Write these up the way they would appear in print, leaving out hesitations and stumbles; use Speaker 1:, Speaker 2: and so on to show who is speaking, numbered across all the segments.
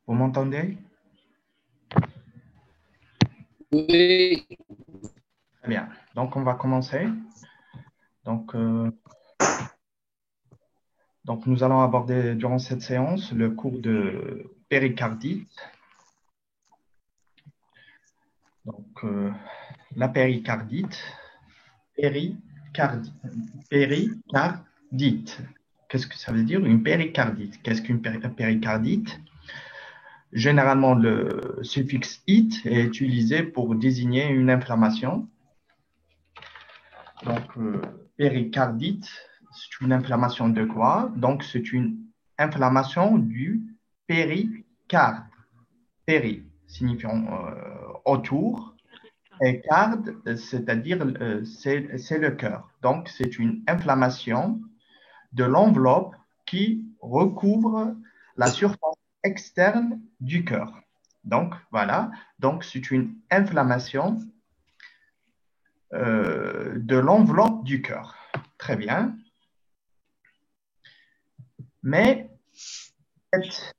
Speaker 1: Vous m'entendez?
Speaker 2: Oui,
Speaker 1: Très bien. Donc, on va commencer. Donc, euh, donc, nous allons aborder durant cette séance le cours de péricardite. Donc, la péricardite, péricardite, péricardite. Qu'est-ce que ça veut dire une péricardite? Qu'est-ce qu'une péricardite? Généralement, le suffixe it est utilisé pour désigner une inflammation. Donc, péricardite, c'est une inflammation de quoi? Donc, c'est une inflammation du péricarde. Péri signifiant autour et carde, c'est-à-dire c'est le cœur. Donc, c'est une inflammation de l'enveloppe qui recouvre la surface externe du cœur. Donc, voilà. Donc, c'est une inflammation de l'enveloppe du cœur. Très bien. Mais cette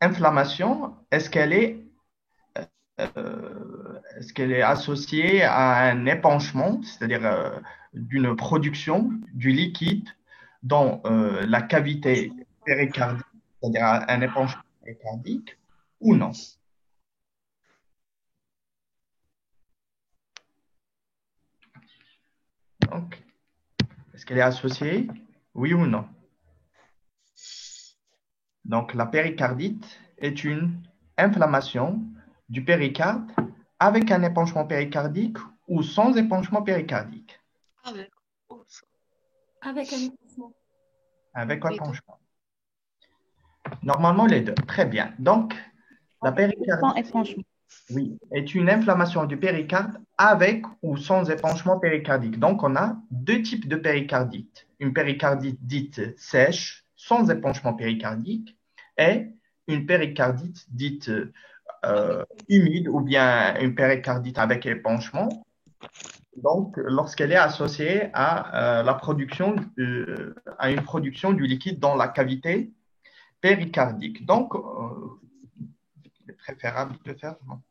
Speaker 1: inflammation, est-ce qu'elle est associée à un épanchement, c'est-à-dire d'une production du liquide dans la cavité péricardique, c'est-à-dire un épanchement péricardique, ou non? Donc, est-ce qu'elle est associée? Oui ou non? Donc, la péricardite est une inflammation du péricarde avec un épanchement péricardique ou sans épanchement péricardique,
Speaker 3: Avec, oh,
Speaker 4: Avec un épanchement.
Speaker 1: avec
Speaker 3: les deux.
Speaker 1: épanchement. Normalement, les deux. Très bien. Donc, la
Speaker 4: Sans
Speaker 1: péricardite,
Speaker 4: épanchement.
Speaker 1: oui, est une inflammation du péricarde avec ou sans épanchement péricardique. Donc, on a deux types de péricardite. Une péricardite dite sèche, sans épanchement péricardique, et une péricardite dite humide ou bien une péricardite avec épanchement. Donc, lorsqu'elle est associée à la production, à une production du liquide dans la cavité péricardique. Donc, il est préférable de faire. Non.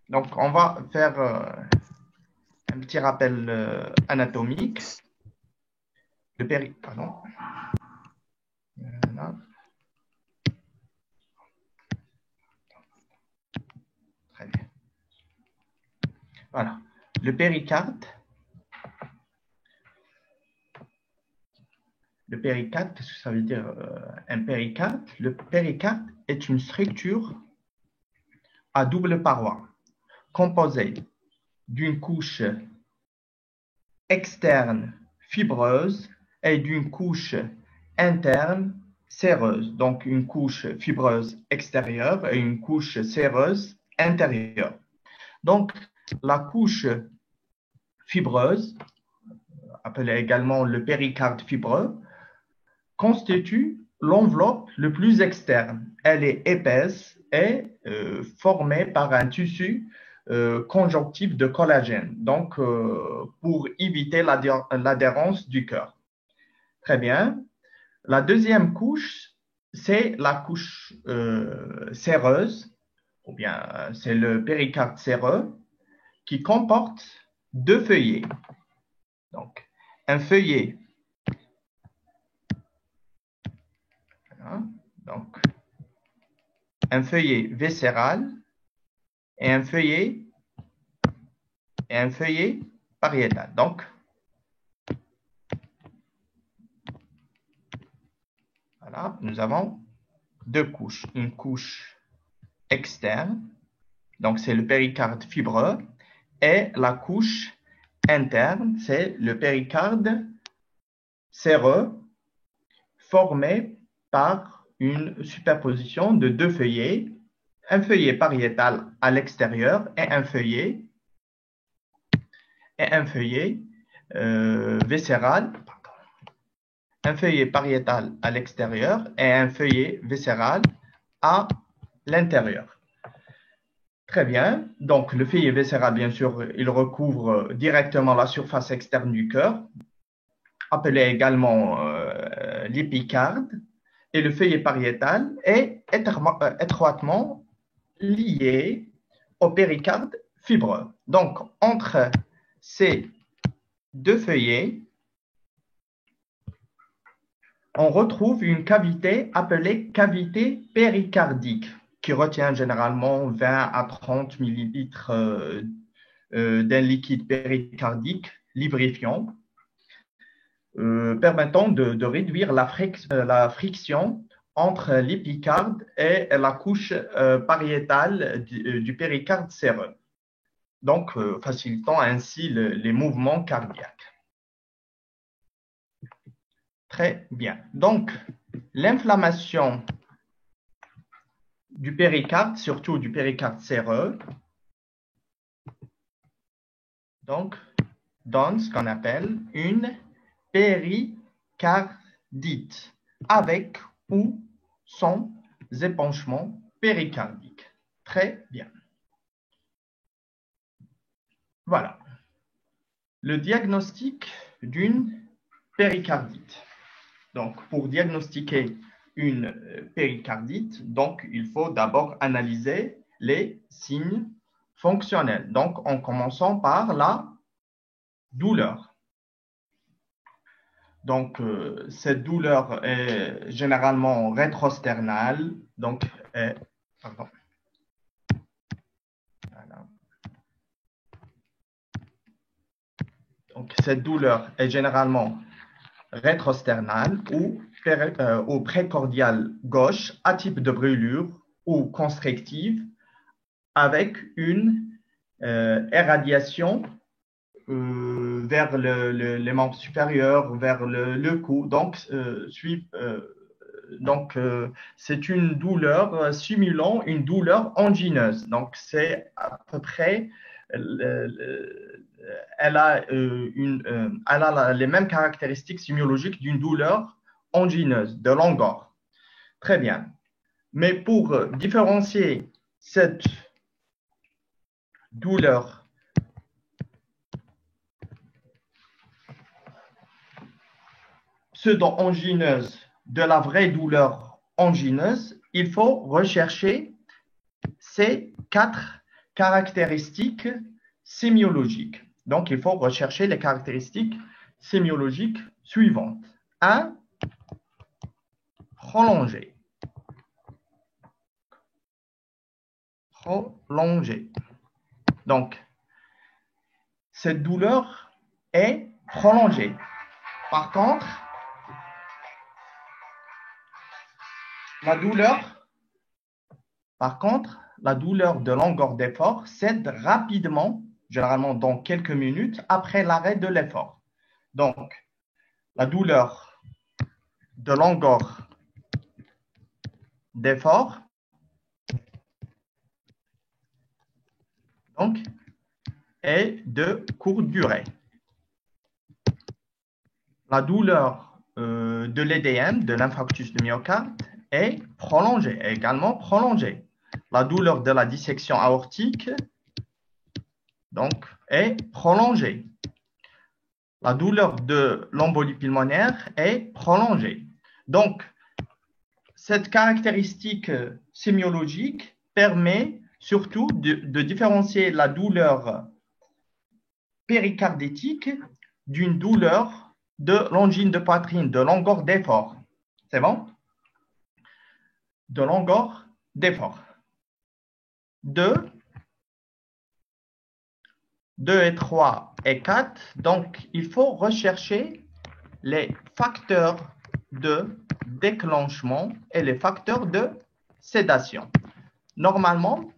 Speaker 1: Donc, on va faire un petit rappel anatomique. Pardon. Voilà. Très bien. Voilà. Le péricarde. Le péricarde, qu'est-ce que ça veut dire un péricarde? Le péricarde est une structure à double paroi composée d'une couche externe fibreuse et d'une couche interne séreuse. Donc, une couche fibreuse extérieure et une couche séreuse intérieure. Donc, la couche fibreuse, appelée également le péricarde fibreux, constitue l'enveloppe le plus externe. Elle est épaisse et formée par un tissu conjonctif de collagène, donc pour éviter l'adhérence du cœur. Très bien. La deuxième couche, c'est la couche séreuse, ou bien c'est le péricarde séreux, qui comporte deux feuillets. Donc, un feuillet, voilà, donc, un feuillet viscéral et un feuillet pariétal. Donc, voilà, nous avons deux couches. Une couche externe, donc c'est le péricarde fibreux, et la couche interne, c'est le péricarde séreux, formé par une superposition de deux feuillets, un feuillet pariétal à l'extérieur et un feuillet viscéral, un feuillet pariétal à l'extérieur et un feuillet viscéral à l'intérieur. Très bien. Donc, le feuillet viscéral, bien sûr, il recouvre directement la surface externe du cœur, appelé également l'épicarde. et le feuillet pariétal est étroitement lié au péricarde fibreux. Donc, entre ces deux feuillets, on retrouve une cavité appelée cavité péricardique qui retient généralement 20 à 30 millilitres d'un liquide péricardique lubrifiant, permettant de réduire la friction entre l'épicarde et la couche pariétale du péricarde séreux, donc facilitant ainsi les mouvements cardiaques. Très bien. Donc, l'inflammation du péricarde, surtout du péricarde séreux, donc, donne ce qu'on appelle une péricardite, avec ou sans épanchement péricardique. Très bien. Voilà. Le diagnostic d'une péricardite. Donc, pour diagnostiquer une péricardite, donc, il faut d'abord analyser les signes fonctionnels. Donc, en commençant par la douleur. Donc, cette douleur est généralement rétrosternale. Donc, pardon. Voilà. Donc, cette douleur est généralement rétrosternale ou précordiale gauche, à type de brûlure ou constrictive, avec une irradiation vers les membres supérieurs, vers le cou. Donc, c'est une douleur simulant une douleur angineuse. Donc, c'est à peu près, elle a les mêmes caractéristiques sémiologiques d'une douleur angineuse, de Langor. Très bien. Mais pour différencier cette douleur pseudo-angineuse de la vraie douleur angineuse, il faut rechercher ces 4 caractéristiques sémiologiques. Donc, il faut rechercher les caractéristiques sémiologiques suivantes. 1. Prolongé. Prolongé. Donc, cette douleur est prolongée. Par contre, la douleur de longueur d'effort cède rapidement, généralement dans quelques minutes, après l'arrêt de l'effort. Donc, la douleur de longueur d'effort donc, est de courte durée. La douleur de l'EDM, de l'infarctus du myocarde, est prolongée, également prolongée. La douleur de la dissection aortique donc, est prolongée. La douleur de l'embolie pulmonaire est prolongée. Donc, cette caractéristique sémiologique permet surtout de différencier la douleur péricardétique d'une douleur de l'angine de poitrine, de longueur d'effort. C'est bon? De longueur d'effort. 2 et 3 et 4. Donc, il faut rechercher les facteurs de déclenchement et les facteurs de sédation. Normalement,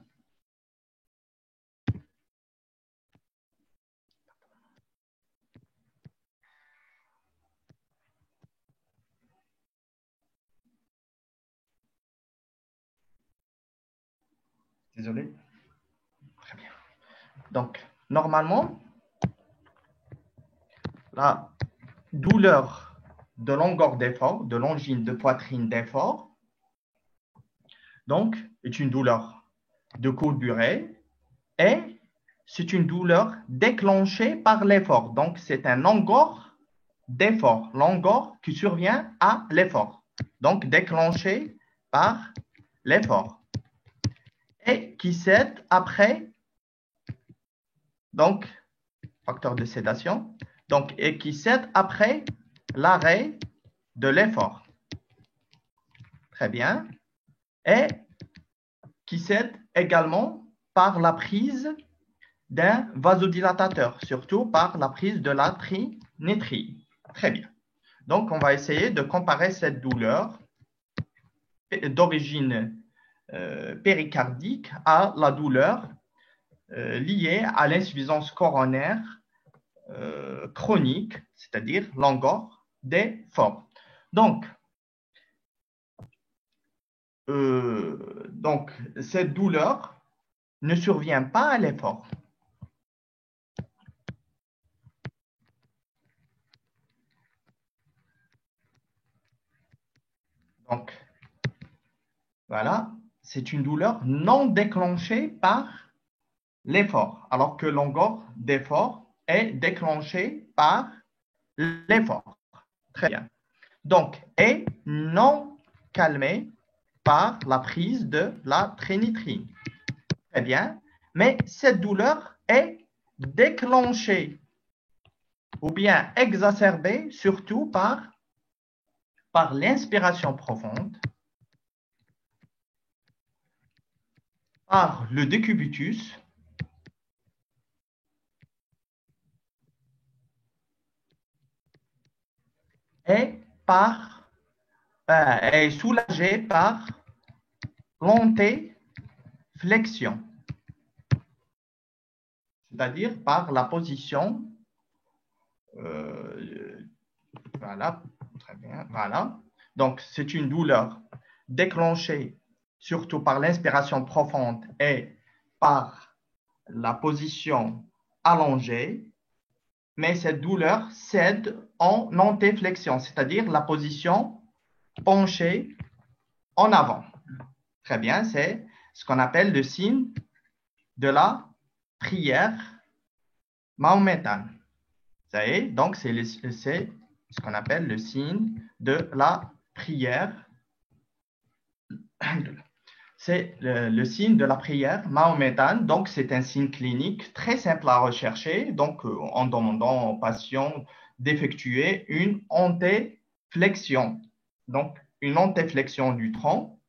Speaker 1: désolé. Très bien. Donc, normalement, la douleur de longueur d'effort, de l'angine de poitrine d'effort, donc, est une douleur de courte durée et c'est une douleur déclenchée par l'effort. Donc, c'est un langor d'effort, langor qui survient à l'effort. donc déclenché par l'effort, et qui cède après, donc facteur de sédation, donc, et qui cède après l'arrêt de l'effort. Très bien. Et qui cède également par la prise d'un vasodilatateur, surtout par la prise de la trinitrie. Très bien. Donc, on va essayer de comparer cette douleur d'origine péricardique à la douleur liée à l'insuffisance coronaire chronique, c'est-à-dire l'angor des forts. Donc, cette douleur ne survient pas à l'effort. Donc, voilà, c'est une douleur non déclenchée par l'effort, alors que l'angor d'effort est déclenché par l'effort. Très bien. Donc, est non calmé par la prise de la trénitrine. Très bien. Mais cette douleur est déclenchée ou bien exacerbée surtout par l'inspiration profonde, par le décubitus et est soulagée par l'antéflexion, c'est-à-dire par la position, voilà, très bien, voilà. Donc, c'est une douleur déclenchée surtout par l'inspiration profonde et par la position allongée, mais cette douleur cède en antéflexion, c'est-à-dire la position penchée en avant. Très bien, c'est ce qu'on appelle le signe de la prière mahométane. Vous savez, donc c'est ce qu'on appelle le signe de la prière. C'est le signe de la prière mahométane. Donc, c'est un signe clinique très simple à rechercher. Donc, en demandant aux patients d'effectuer une antéflexion. Donc, une antéflexion du tronc.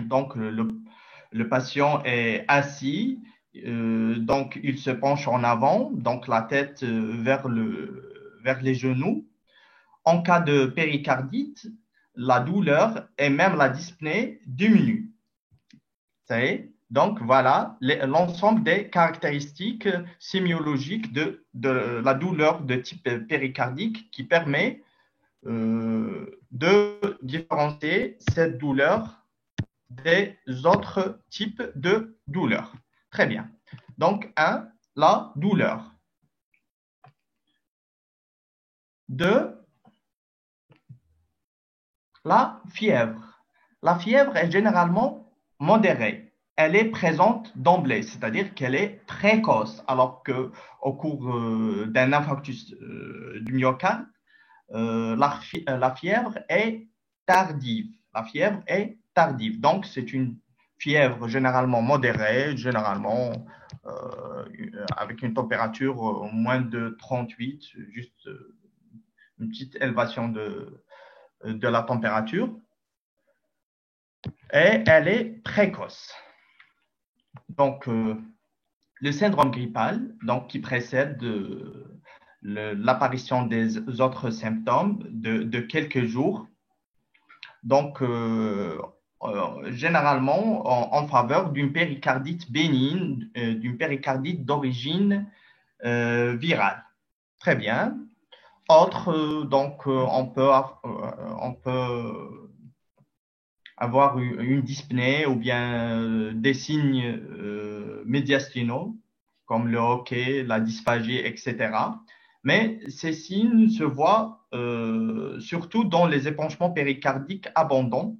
Speaker 1: Donc, le patient est assis. Donc, il se penche en avant, donc la tête vers les genoux. En cas de péricardite, la douleur et même la dyspnée diminuent. Donc, voilà l'ensemble des caractéristiques sémiologiques de la douleur de type péricardique qui permet de différencier cette douleur des autres types de douleurs. Très bien. Donc, 1, la douleur. 2, la fièvre. La fièvre est généralement modérée. Elle est présente d'emblée, c'est-à-dire qu'elle est précoce, alors qu'au cours d'un infarctus du myocarde, la fièvre est tardive. La fièvre est tardive. Donc, c'est une fièvre généralement modérée, généralement avec une température moins de 38, juste une petite élévation de la température. Et elle est précoce. Donc, le syndrome grippal, donc, qui précède l'apparition des autres symptômes de quelques jours, donc généralement en faveur d'une péricardite bénigne, d'une péricardite d'origine virale. Très bien. Autre, donc on peut avoir une dyspnée ou bien des signes médiastinaux, comme le hoquet, la dysphagie, etc. Mais ces signes se voient surtout dans les épanchements péricardiques abondants.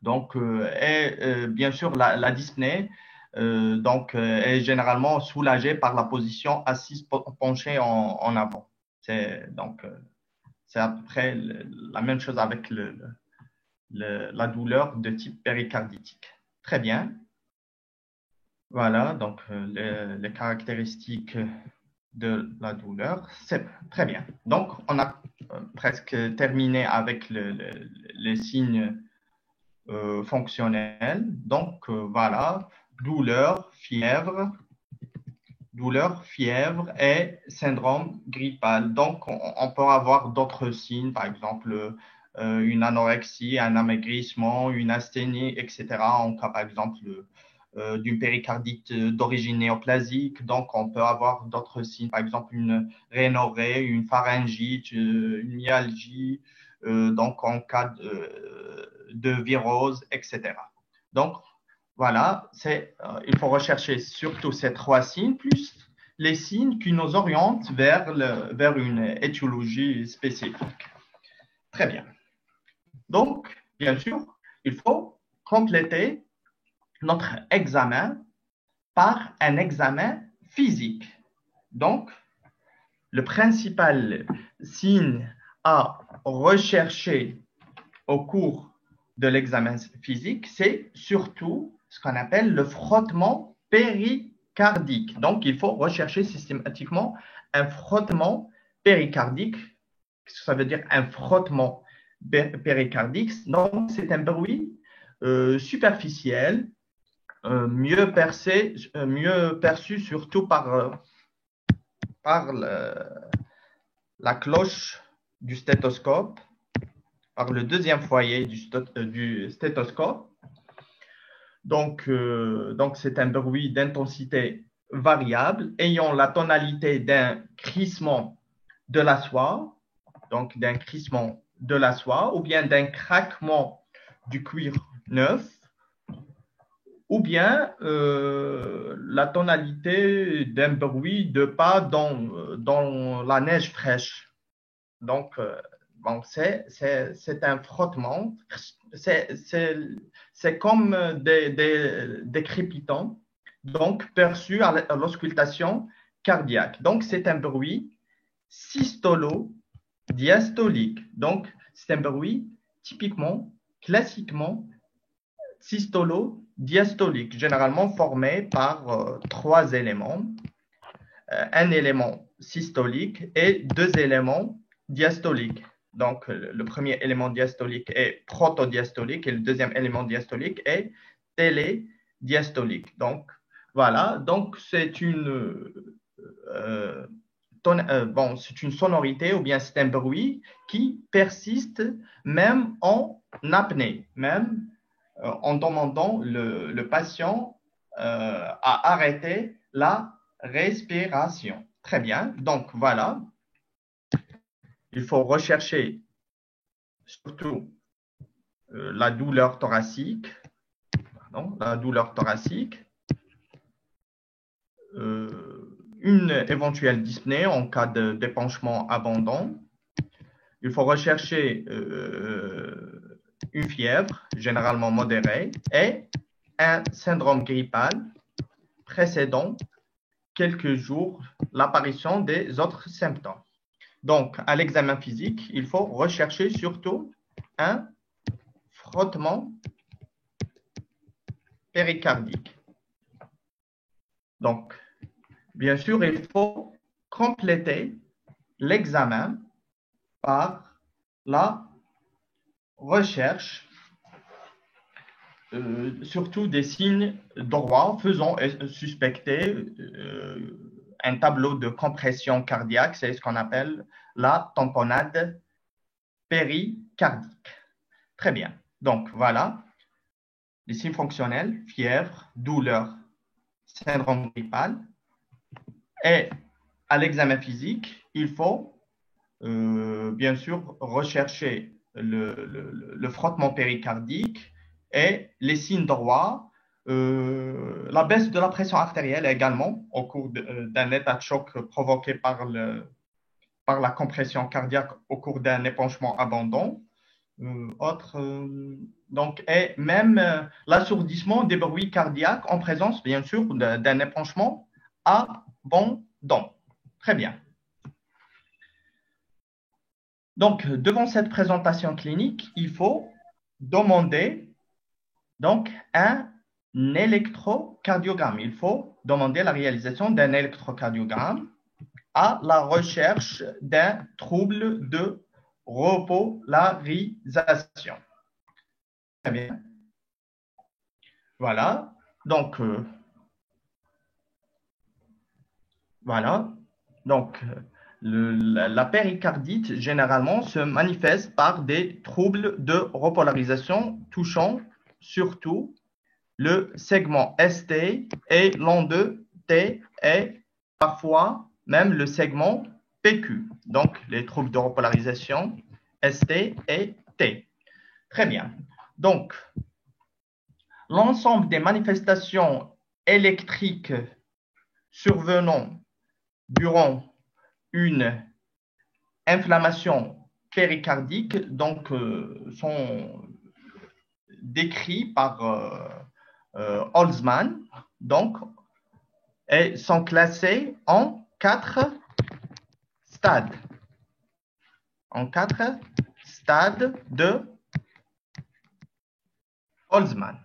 Speaker 1: Donc, bien sûr, la dyspnée est généralement soulagée par la position assise penchée en avant. Donc, C'est à peu près la même chose avec la douleur de type péricarditique. Très bien. Voilà, donc les caractéristiques de la douleur. C'est très bien. Donc, on a presque terminé avec les signes fonctionnels. Donc, voilà, douleur, fièvre et syndrome grippal. Donc, on peut avoir d'autres signes, par exemple, une anorexie, un amaigrissement, une asthénie, etc. En cas, par exemple, d'une péricardite d'origine néoplasique. Donc, on peut avoir d'autres signes, par exemple, une rhinorrhée, une pharyngite, une myalgie, donc en cas de virose, etc. Donc, voilà, il faut rechercher surtout ces trois signes, plus les signes qui nous orientent vers une étiologie spécifique. Très bien. Donc, bien sûr, il faut compléter notre examen par un examen physique. Donc, le principal signe à rechercher au cours de l'examen physique, c'est surtout ce qu'on appelle le frottement péricardique. Donc, il faut rechercher systématiquement un frottement péricardique. Qu'est-ce que ça veut dire un frottement péricardique? Donc, c'est un bruit superficiel, mieux perçu surtout par la cloche du stéthoscope, par le deuxième foyer du stéthoscope. Donc c'est un bruit d'intensité variable ayant la tonalité d'un crissement de la soie, donc d'un crissement de la soie, ou bien d'un craquement du cuir neuf, ou bien la tonalité d'un bruit de pas dans la neige fraîche. Donc, bon, c'est un frottement, c'est comme des crépitants, donc perçus à l'auscultation cardiaque. Donc, c'est un bruit systolo-diastolique. Donc, c'est un bruit typiquement, classiquement, systolo-diastolique, généralement formé par trois éléments. Un élément systolique et deux éléments diastoliques. Donc, le premier élément diastolique est protodiastolique et le deuxième élément diastolique est télédiastolique. Donc, voilà. Donc, c'est c'est une sonorité ou bien c'est un bruit qui persiste même en apnée, même en demandant le patient à arrêter la respiration. Très bien. Donc, voilà. Il faut rechercher surtout la douleur thoracique. La douleur thoracique. Une éventuelle dyspnée en cas d'épanchement abondant. Il faut rechercher une fièvre, généralement modérée, et un syndrome grippal précédant quelques jours l'apparition des autres symptômes. Donc, à l'examen physique, il faut rechercher surtout un frottement péricardique. Donc, bien sûr, il faut compléter l'examen par la recherche surtout des signes droits faisant suspecter un tableau de compression cardiaque, c'est ce qu'on appelle la tamponade péricardique. Très bien. Donc, voilà les signes fonctionnels, fièvre, douleur, syndrome grippal. Et à l'examen physique, il faut bien sûr rechercher le frottement péricardique et les signes droits, la baisse de la pression artérielle également au cours d'un état de choc provoqué par la compression cardiaque au cours d'un épanchement abondant. Donc, et même l'assourdissement des bruits cardiaques en présence, bien sûr, d'un épanchement abondant. Très bien. Donc, devant cette présentation clinique, il faut demander donc, un électrocardiogramme. Il faut demander la réalisation d'un électrocardiogramme à la recherche d'un trouble de repolarisation. Très bien. Voilà. Donc, voilà. Donc, la péricardite, généralement, se manifeste par des troubles de repolarisation touchant surtout le segment ST et l'onde T et parfois même le segment PQ. Donc, les troubles de repolarisation ST et T. Très bien. Donc, l'ensemble des manifestations électriques survenant durant une inflammation péricardique donc, sont décrits par Holzmann donc, et sont classés en 4 stades. En 4 stades de Holzmann.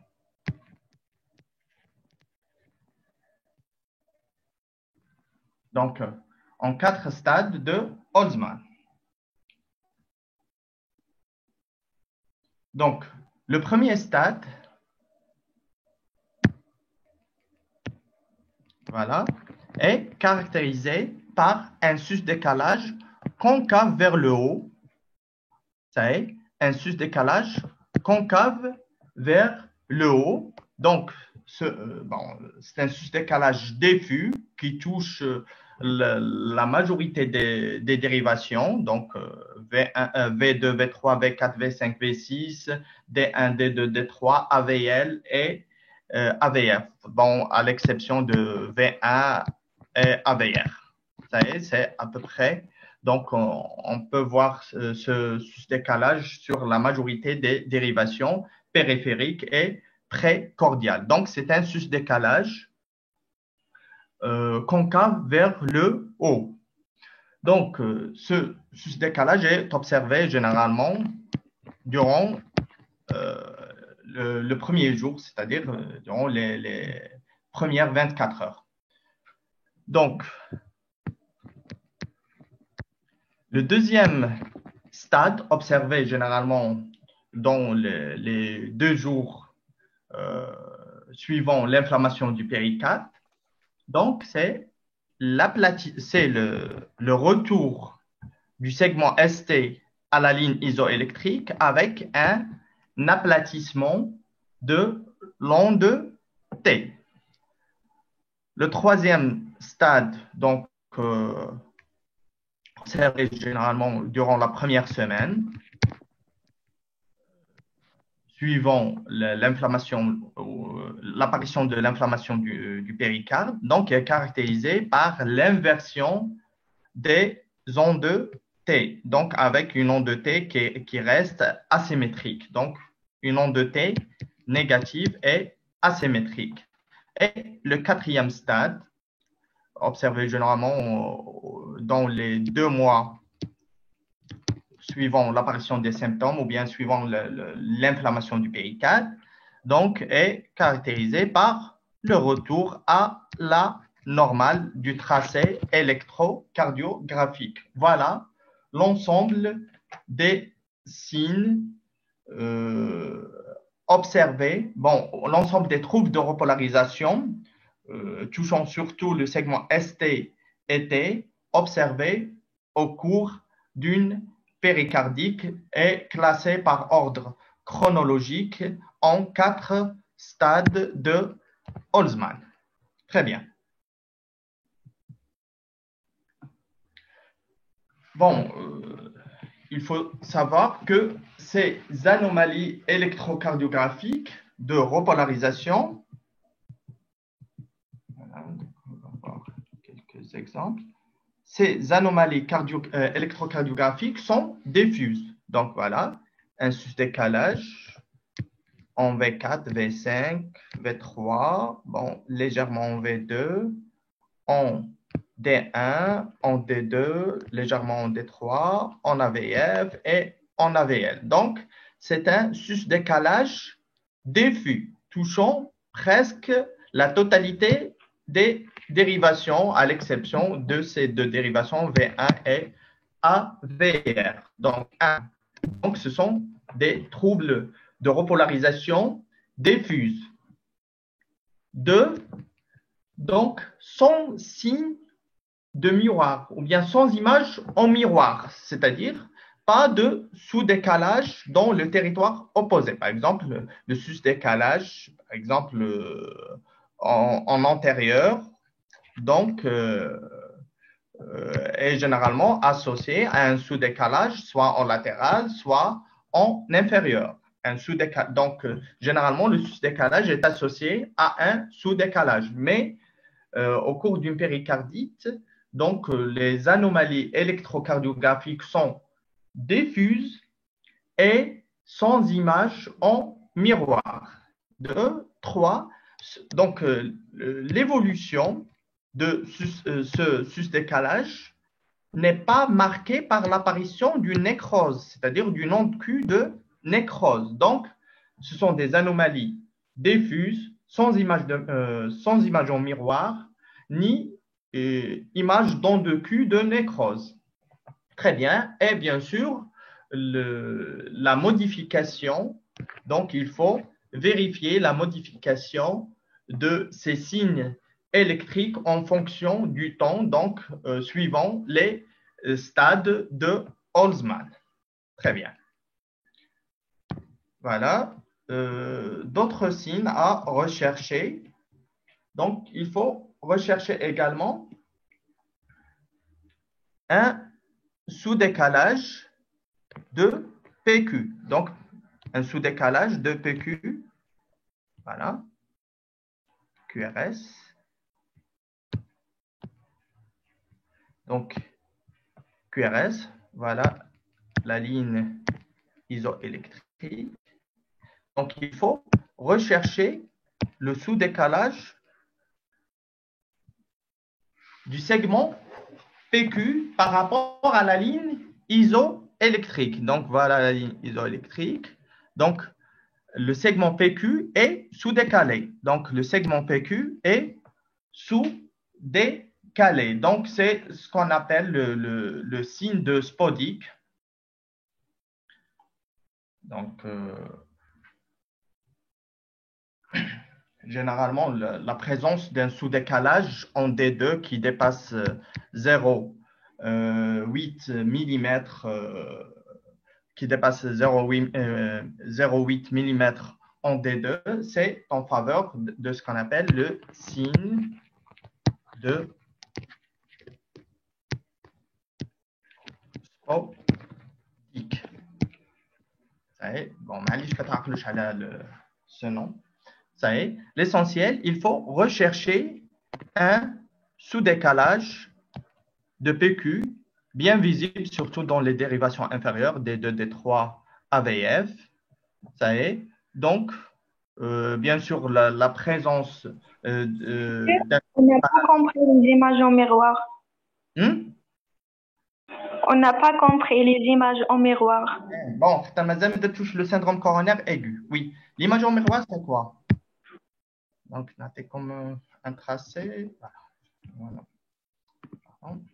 Speaker 1: Donc, en 4 stades de Holzmann. Donc, le premier stade, voilà, est caractérisé par un sus-décalage concave vers le haut. Ça est, un sus-décalage concave vers le haut. Donc, c'est un sus-décalage diffus qui touche la majorité des dérivations, donc V1, V2, V3, V4, V5, V6, D1, D2, D3, AVL et AVF, bon, à l'exception de V1 et AVR. Ça y est, c'est à peu près. Donc, on peut voir ce décalage sur la majorité des dérivations périphériques et précordiales. Donc, c'est un sus-décalage concave vers le haut. Donc, ce sus-décalage est observé généralement durant le premier jour, c'est-à-dire durant les premières 24 heures. Donc, le deuxième stade observé généralement dans les 2 jours suivant l'inflammation du péricarde, donc c'est le retour du segment ST à la ligne isoélectrique avec un aplatissement de l'onde T. Le troisième stade, donc, observé généralement durant la première semaine, suivant l'inflammation, l'apparition de l'inflammation du péricarde, donc est caractérisé par l'inversion des ondes T, donc avec une onde T qui reste asymétrique. Donc, une onde T négative et asymétrique. Et le quatrième stade, observé généralement dans les 2 mois suivant l'apparition des symptômes ou bien suivant l'inflammation du péricarde, donc est caractérisé par le retour à la normale du tracé électrocardiographique. Voilà l'ensemble des signes observés, bon, l'ensemble des troubles de repolarisation touchant surtout le segment ST et T observés au cours d'une péricardique est classé par ordre chronologique en 4 stades de Holzmann. Très bien. Bon, il faut savoir que ces anomalies électrocardiographiques de repolarisation, voilà, on va voir quelques exemples. Ces anomalies électrocardiographiques sont diffuses. Donc voilà, un sus-décalage en V4, V5, V3, bon, légèrement en V2, en D1, en D2, légèrement en D3, en AVF et en AVL. Donc, c'est un sus-décalage diffus, touchant presque la totalité des dérivations, à l'exception de ces deux dérivations V1 et AVR. Donc, ce sont des troubles de repolarisation diffuse. 2. Donc, sans signe de miroir, ou bien sans image en miroir, c'est-à-dire pas de sous-décalage dans le territoire opposé. Par exemple, le sus-décalage, par exemple, en antérieur, donc, est généralement associé à un sous-décalage, soit en latéral, soit en inférieur. Donc, généralement, le sous-décalage est associé à un sous-décalage. Mais au cours d'une péricardite, donc les anomalies électrocardiographiques sont diffuses et sans image en miroir. 2, 3. Donc, l'évolution de ce sus-décalage n'est pas marquée par l'apparition d'une nécrose, c'est-à-dire d'une onde Q de nécrose. Donc, ce sont des anomalies diffuses, sans image en miroir, ni image d'onde Q de nécrose. Très bien. Et bien sûr, la modification, donc il faut vérifier la modification de ces signes électriques en fonction du temps, donc suivant les stades de Holzmann. Très bien. Voilà. D'autres signes à rechercher. Donc, il faut rechercher également un sous-décalage de PQ. Donc, un sous-décalage de PQ. Voilà. QRS. Donc, QRS, voilà la ligne isoélectrique. Donc, il faut rechercher le sous-décalage du segment PQ par rapport à la ligne isoélectrique. Donc, voilà la ligne isoélectrique. Donc, le segment PQ est sous-décalé. Donc, le segment PQ est sous-décalé. Donc, c'est ce qu'on appelle le signe de Spodik. Donc, généralement, la présence d'un sous-décalage en D2 qui dépasse 0,8 mm, qui dépasse 0,8 mm en D2, c'est en faveur de ce qu'on appelle le signe de Spodik. Bon, معليش كتعقلوش على ce nom. Ça est, l'essentiel, il faut rechercher un sous-décalage de PQ bien visible, surtout dans les dérivations inférieures D2, D3, AVF. Ça est, donc, bien sûr, la présence
Speaker 3: On n'a pas compris les images en miroir. On n'a pas compris les images en miroir.
Speaker 1: Bon, tu touches le syndrome coronaire aigu. Oui. L'image en miroir, c'est quoi? Donc, c'est comme un tracé. Voilà. Pardon.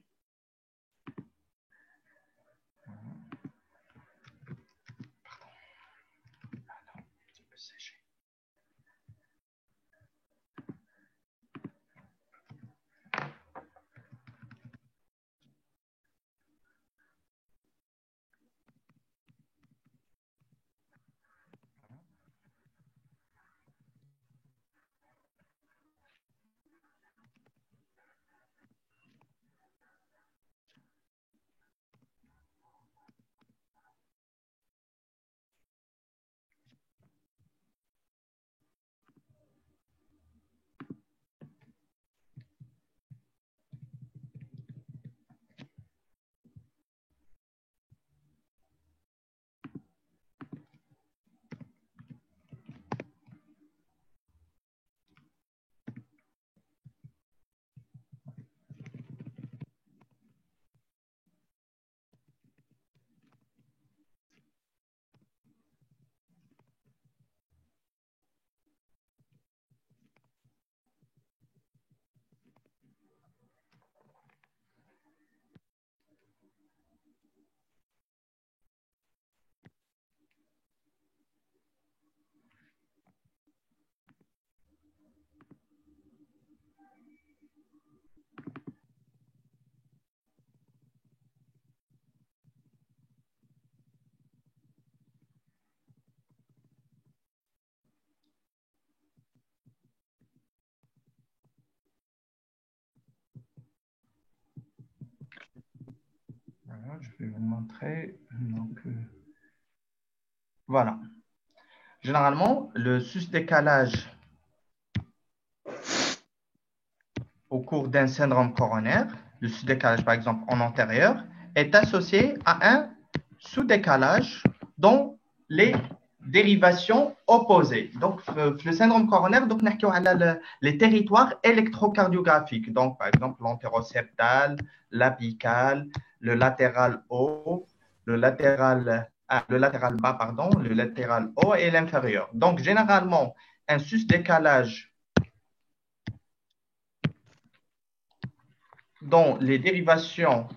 Speaker 1: je vais vous montrer. Donc, voilà. Généralement, le sus-décalage au cours d'un syndrome coronaire, le sus-décalage par exemple en antérieur, est associé à un sous-décalage dans les dérivations opposées. Donc, le syndrome coronaire, donc, on a les territoires électrocardiographiques. Donc, par exemple, l'antéroseptal, l'apical, le latéral haut, le latéral bas, pardon, le latéral haut et l'inférieur. Donc, généralement, un sus-décalage dont les dérivations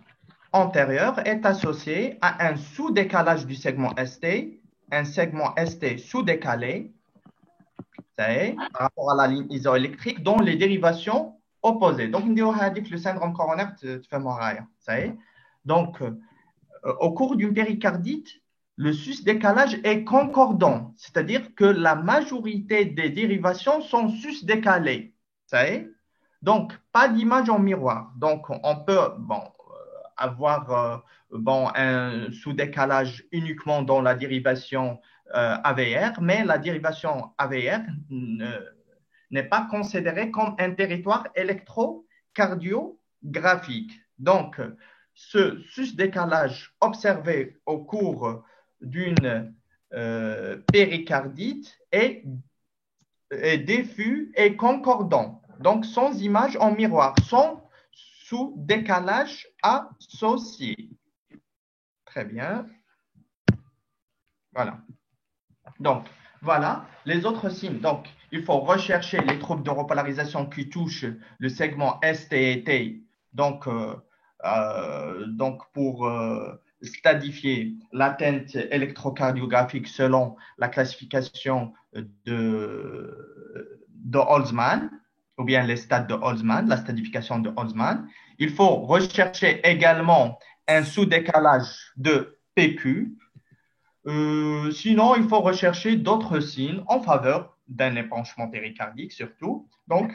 Speaker 1: antérieures est associé à un sous-décalage du segment ST, un segment ST sous-décalé, par rapport à la ligne isoélectrique, dont les dérivations opposées. Donc, on dit que le syndrome coronaire te fait mourir. Donc, au cours d'une péricardite, le sus-décalage est concordant, c'est-à-dire que la majorité des dérivations sont sus-décalées. Donc, pas d'image en miroir. Donc, on peut avoir un sous-décalage uniquement dans la dérivation AVR, mais la dérivation AVR n'est pas considérée comme un territoire électrocardiographique. Donc, ce sus-décalage observé au cours d'une péricardite est diffus et concordant, donc sans image en miroir, sans sous-décalage associé. Très bien. Voilà. Donc, voilà les autres signes. Donc, il faut rechercher les troubles de repolarisation qui touchent le segment ST et T. Donc, pour stadifier l'atteinte électrocardiographique selon la classification de Holzmann, ou bien les stades de Holzmann, la stadification de Holzmann. Il faut rechercher également un sous-décalage de PQ. Sinon, il faut rechercher d'autres signes en faveur d'un épanchement péricardique, surtout, donc,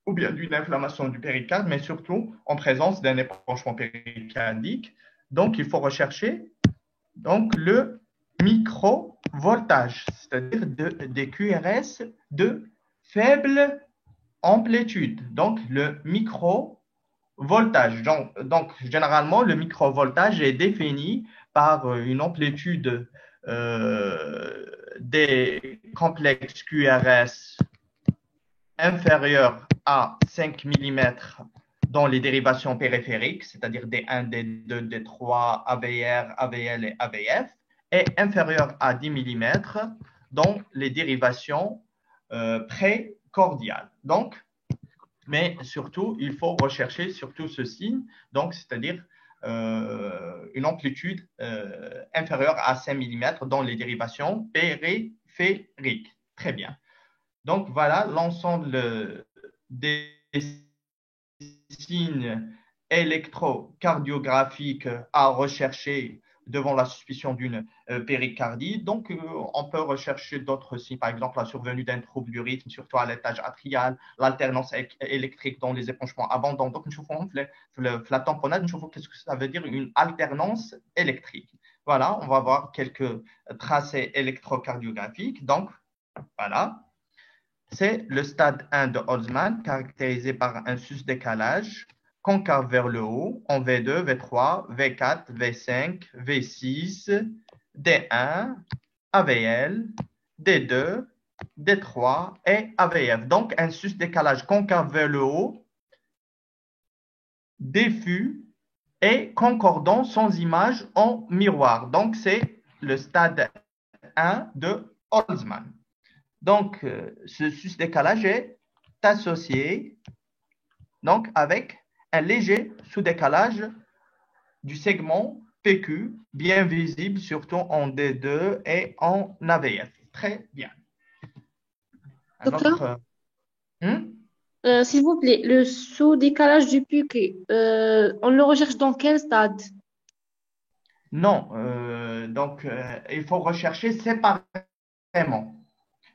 Speaker 1: ou bien d'une inflammation du péricarde, mais surtout en présence d'un épanchement péricardique. Donc, il faut rechercher donc, le microvoltage, c'est-à-dire des QRS de faible amplitude. Donc, le microvoltage. Donc, généralement, le microvoltage est défini par une amplitude des complexes QRS inférieure à 5 mm dans les dérivations périphériques, c'est-à-dire D1, D2, D3, AVR, AVL et AVF, et inférieure à 10 mm dans les dérivations précordiales. Donc, mais surtout, il faut rechercher surtout ce signe, donc c'est-à-dire une amplitude inférieure à 5 mm dans les dérivations périphériques. Très bien. Donc, voilà l'ensemble des signes électrocardiographiques à rechercher devant la suspicion d'une péricardie. Donc, on peut rechercher d'autres signes, par exemple la survenue d'un trouble du rythme, surtout à l'étage atrial, l'alternance électrique dans les épanchements abondants. Donc, la tamponnade, qu'est-ce que ça veut dire? Une alternance électrique. Voilà, on va voir quelques tracés électrocardiographiques. Donc, voilà. C'est le stade 1 de Holzmann, caractérisé par un sus-décalage concave vers le haut en V2, V3, V4, V5, V6, D1, AVL, D2, D3 et AVF. Donc, un sus-décalage concave vers le haut, diffus et concordant sans image en miroir. Donc, c'est le stade 1 de Holzmann. Donc, ce sus-décalage est associé donc, avec un léger sous-décalage du segment PQ, bien visible, surtout en D2 et en AVF. Très bien.
Speaker 2: Docteur, s'il vous plaît, le sous-décalage du PQ, on le recherche dans quel stade?
Speaker 1: Non, donc il faut rechercher séparément.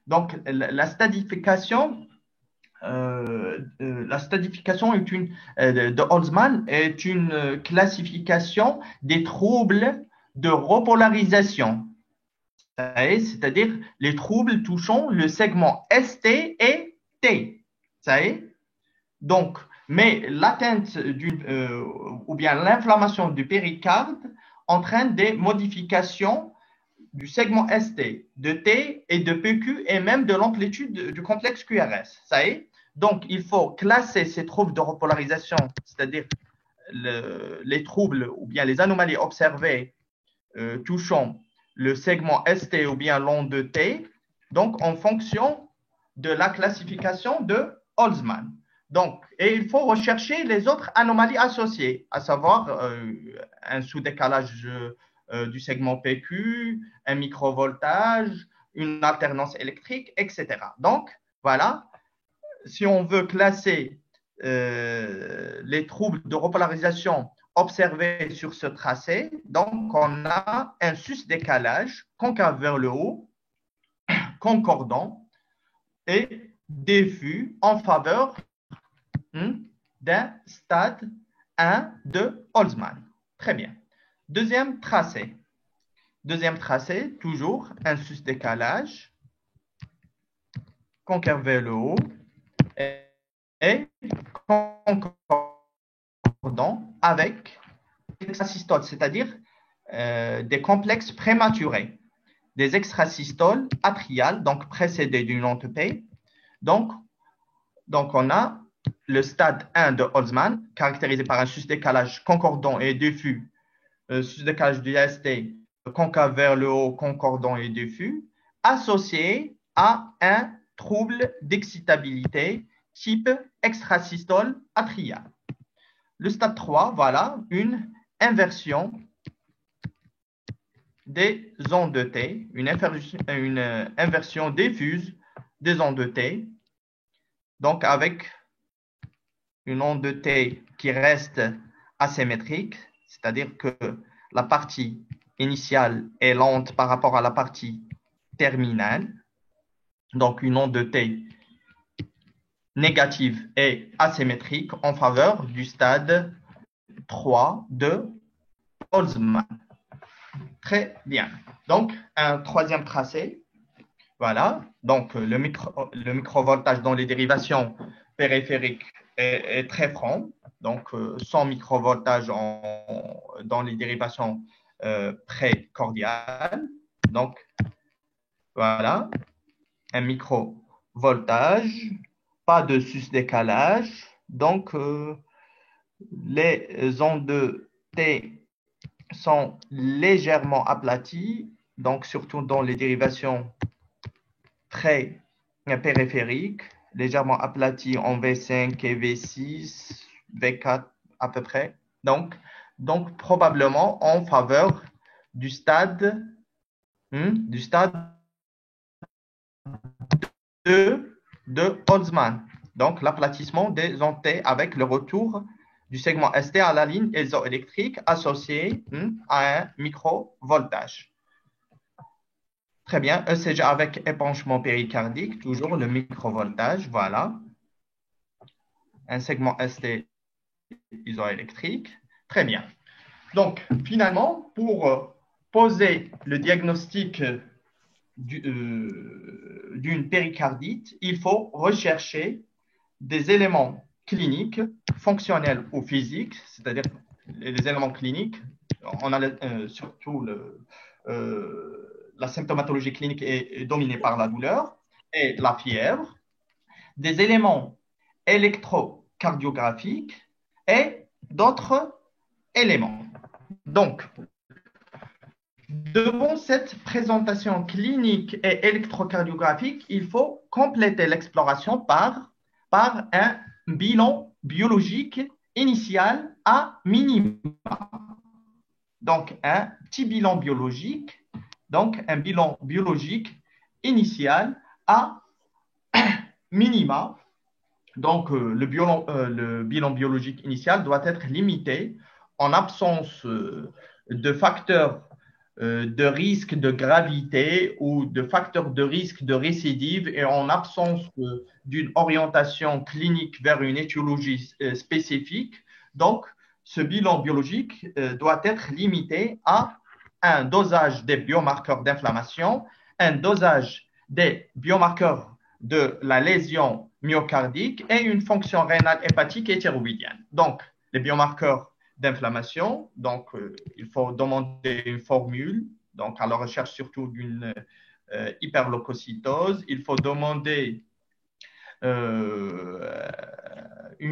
Speaker 1: Donc, la stadification la stratification de Holzmann est une classification des troubles de repolarisation, c'est-à-dire les troubles touchant le segment ST et T. Ça y est? Donc, mais l'atteinte ou bien l'inflammation du péricarde entraîne des modifications du segment ST, de T et de PQ et même de l'amplitude du complexe QRS. Ça y est? Donc, il faut classer ces troubles de repolarisation, c'est-à-dire les troubles ou bien les anomalies observées touchant le segment ST ou bien l'onde T, donc en fonction de la classification de Holzmann. Donc, et il faut rechercher les autres anomalies associées, à savoir un sous-décalage du segment PQ, un microvoltage, une alternance électrique, etc. Donc, voilà, si on veut classer les troubles de repolarisation observés sur ce tracé, donc on a un sus-décalage concave vers le haut, concordant et diffus en faveur d'un stade 1 de Holzmann. Très bien. Deuxième tracé, toujours un sus-décalage concave vers le haut et concordant avec des extrasystoles, c'est-à-dire des complexes prématurés, des extrasystoles atriales, donc précédées d'une onde P. Donc, on a le stade 1 de Holzmann, caractérisé par un sus-décalage concordant et diffus, sus-décalage du ST concave vers le haut, concordant et diffus, associé à un trouble d'excitabilité type extrasystole atriale. Le stade 3, voilà, une inversion des ondes T, une inversion diffuse des ondes T, donc avec une onde T qui reste asymétrique, c'est-à-dire que la partie initiale est lente par rapport à la partie terminale, donc une onde T négative et asymétrique en faveur du stade 3 de Holzmann. Très bien. Donc, un troisième tracé. Voilà. Donc, le microvoltage dans les dérivations périphériques est très franc. Donc, 100 microvoltage dans les dérivations précordiales. Donc, voilà. Un microvoltage, pas de sus-décalage. Donc, les ondes T sont légèrement aplaties, donc surtout dans les dérivations très périphériques, légèrement aplaties en V5 et V6, V4 à peu près. Donc probablement en faveur du stade 2 de Holzmann. Donc l'aplatissement des ondes T avec le retour du segment ST à la ligne isoélectrique associée à un microvoltage. Très bien, ECG avec épanchement péricardique, toujours le microvoltage, voilà. Un segment ST isoélectrique. Très bien. Donc, finalement, pour poser le diagnostic d'une péricardite, il faut rechercher des éléments cliniques, fonctionnels ou physiques, c'est-à-dire les éléments cliniques. On a surtout la symptomatologie clinique est dominée par la douleur et la fièvre, des éléments électrocardiographiques et d'autres éléments. Donc, devant cette présentation clinique et électrocardiographique, il faut compléter l'exploration par un bilan biologique initial à minima. Donc, un petit bilan biologique, donc un bilan biologique initial à minima. Donc, le bilan biologique initial doit être limité en absence de facteurs de risque de gravité ou de facteurs de risque de récidive et en absence d'une orientation clinique vers une étiologie spécifique. Donc, ce bilan biologique doit être limité à un dosage des biomarqueurs d'inflammation, un dosage des biomarqueurs de la lésion myocardique et une fonction rénale hépatique et thyroïdienne. Donc, les biomarqueurs d'inflammation, donc il faut demander une formule, donc à la recherche surtout d'une hyperleucocytose. Il faut demander une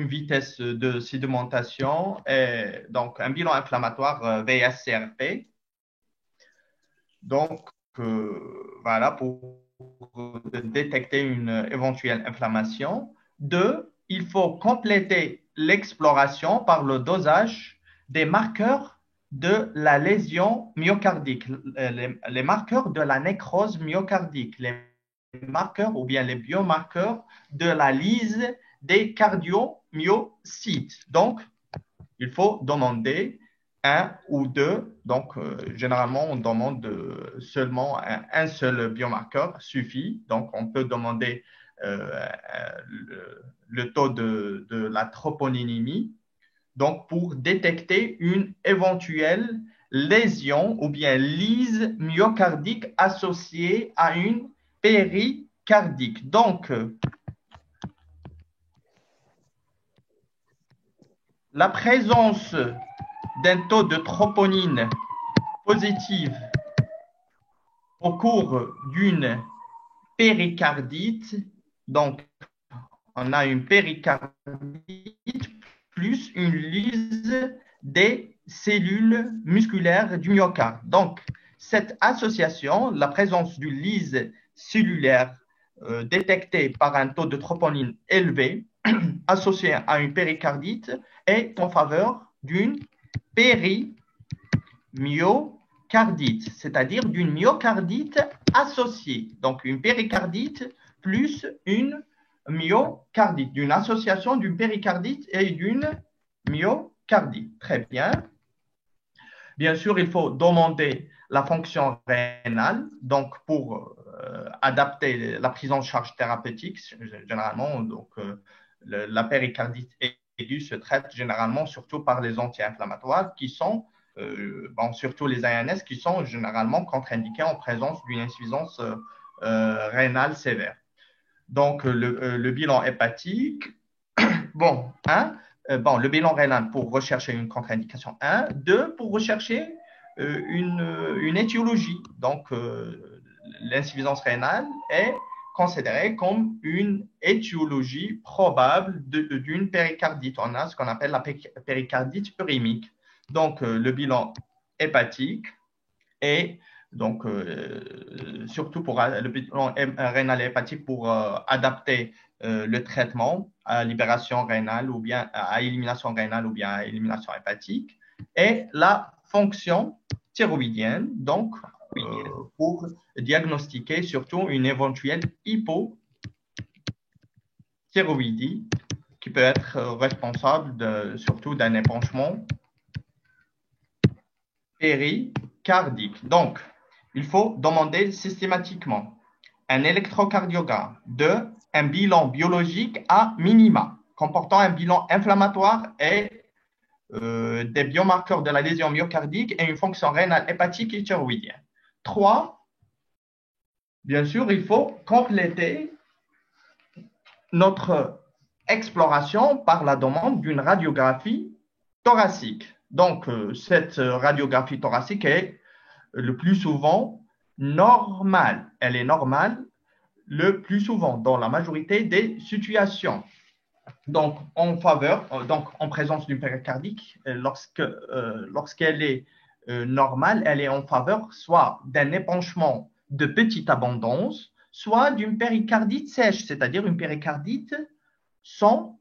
Speaker 1: vitesse de sédimentation et donc un bilan inflammatoire VS-CRP. Donc, voilà, pour détecter une éventuelle inflammation. 2, il faut compléter l'exploration par le dosage des marqueurs de la lésion myocardique, les marqueurs de la nécrose myocardique, les marqueurs ou bien les biomarqueurs de la lyse des cardiomyocytes. Donc, il faut demander un ou deux. Donc, généralement, on demande seulement un seul biomarqueur suffit. Donc, on peut demander le taux de la troponinémie. Donc, pour détecter une éventuelle lésion ou bien lyse myocardique associée à une péricardique. Donc, la présence d'un taux de troponine positive au cours d'une péricardite, donc on a une péricardite plus une lyse des cellules musculaires du myocarde. Donc, cette association, la présence d'une lyse cellulaire détectée par un taux de troponine élevé associé à une péricardite est en faveur d'une périmyocardite, c'est-à-dire d'une myocardite associée. Donc, une péricardite plus une myocardite, d'une association d'une péricardite et d'une myocardite. Très bien. Bien sûr, il faut demander la fonction rénale, donc pour adapter la prise en charge thérapeutique, généralement, donc, la péricardite aiguë se traite généralement surtout par les anti-inflammatoires qui sont, surtout les ANS, qui sont généralement contre-indiqués en présence d'une insuffisance rénale sévère. Donc, le bilan hépatique, le bilan rénal pour rechercher une contre-indication 1, 2 pour rechercher une étiologie. Donc, l'insuffisance rénale est considérée comme une étiologie probable d'une péricardite. On a ce qu'on appelle la péricardite urémique. Donc, le bilan hépatique est donc, surtout pour le bilan rénal et hépatique pour adapter le traitement à libération rénale ou bien à élimination rénale ou bien à élimination hépatique. Et la fonction thyroïdienne, donc, pour diagnostiquer surtout une éventuelle hypothyroïdie qui peut être responsable surtout d'un épanchement péricardique. Donc, il faut demander systématiquement un électrocardiogramme, 2, un bilan biologique à minima, comportant un bilan inflammatoire et des biomarqueurs de la lésion myocardique et une fonction rénale, hépatique et thyroïdienne. 3, bien sûr, il faut compléter notre exploration par la demande d'une radiographie thoracique. Donc, cette radiographie thoracique est le plus souvent normale. Elle est normale le plus souvent dans la majorité des situations. Donc, en présence d'une péricardique, lorsqu'elle est normale, elle est en faveur soit d'un épanchement de petite abondance, soit d'une péricardite sèche, c'est-à-dire une péricardite sans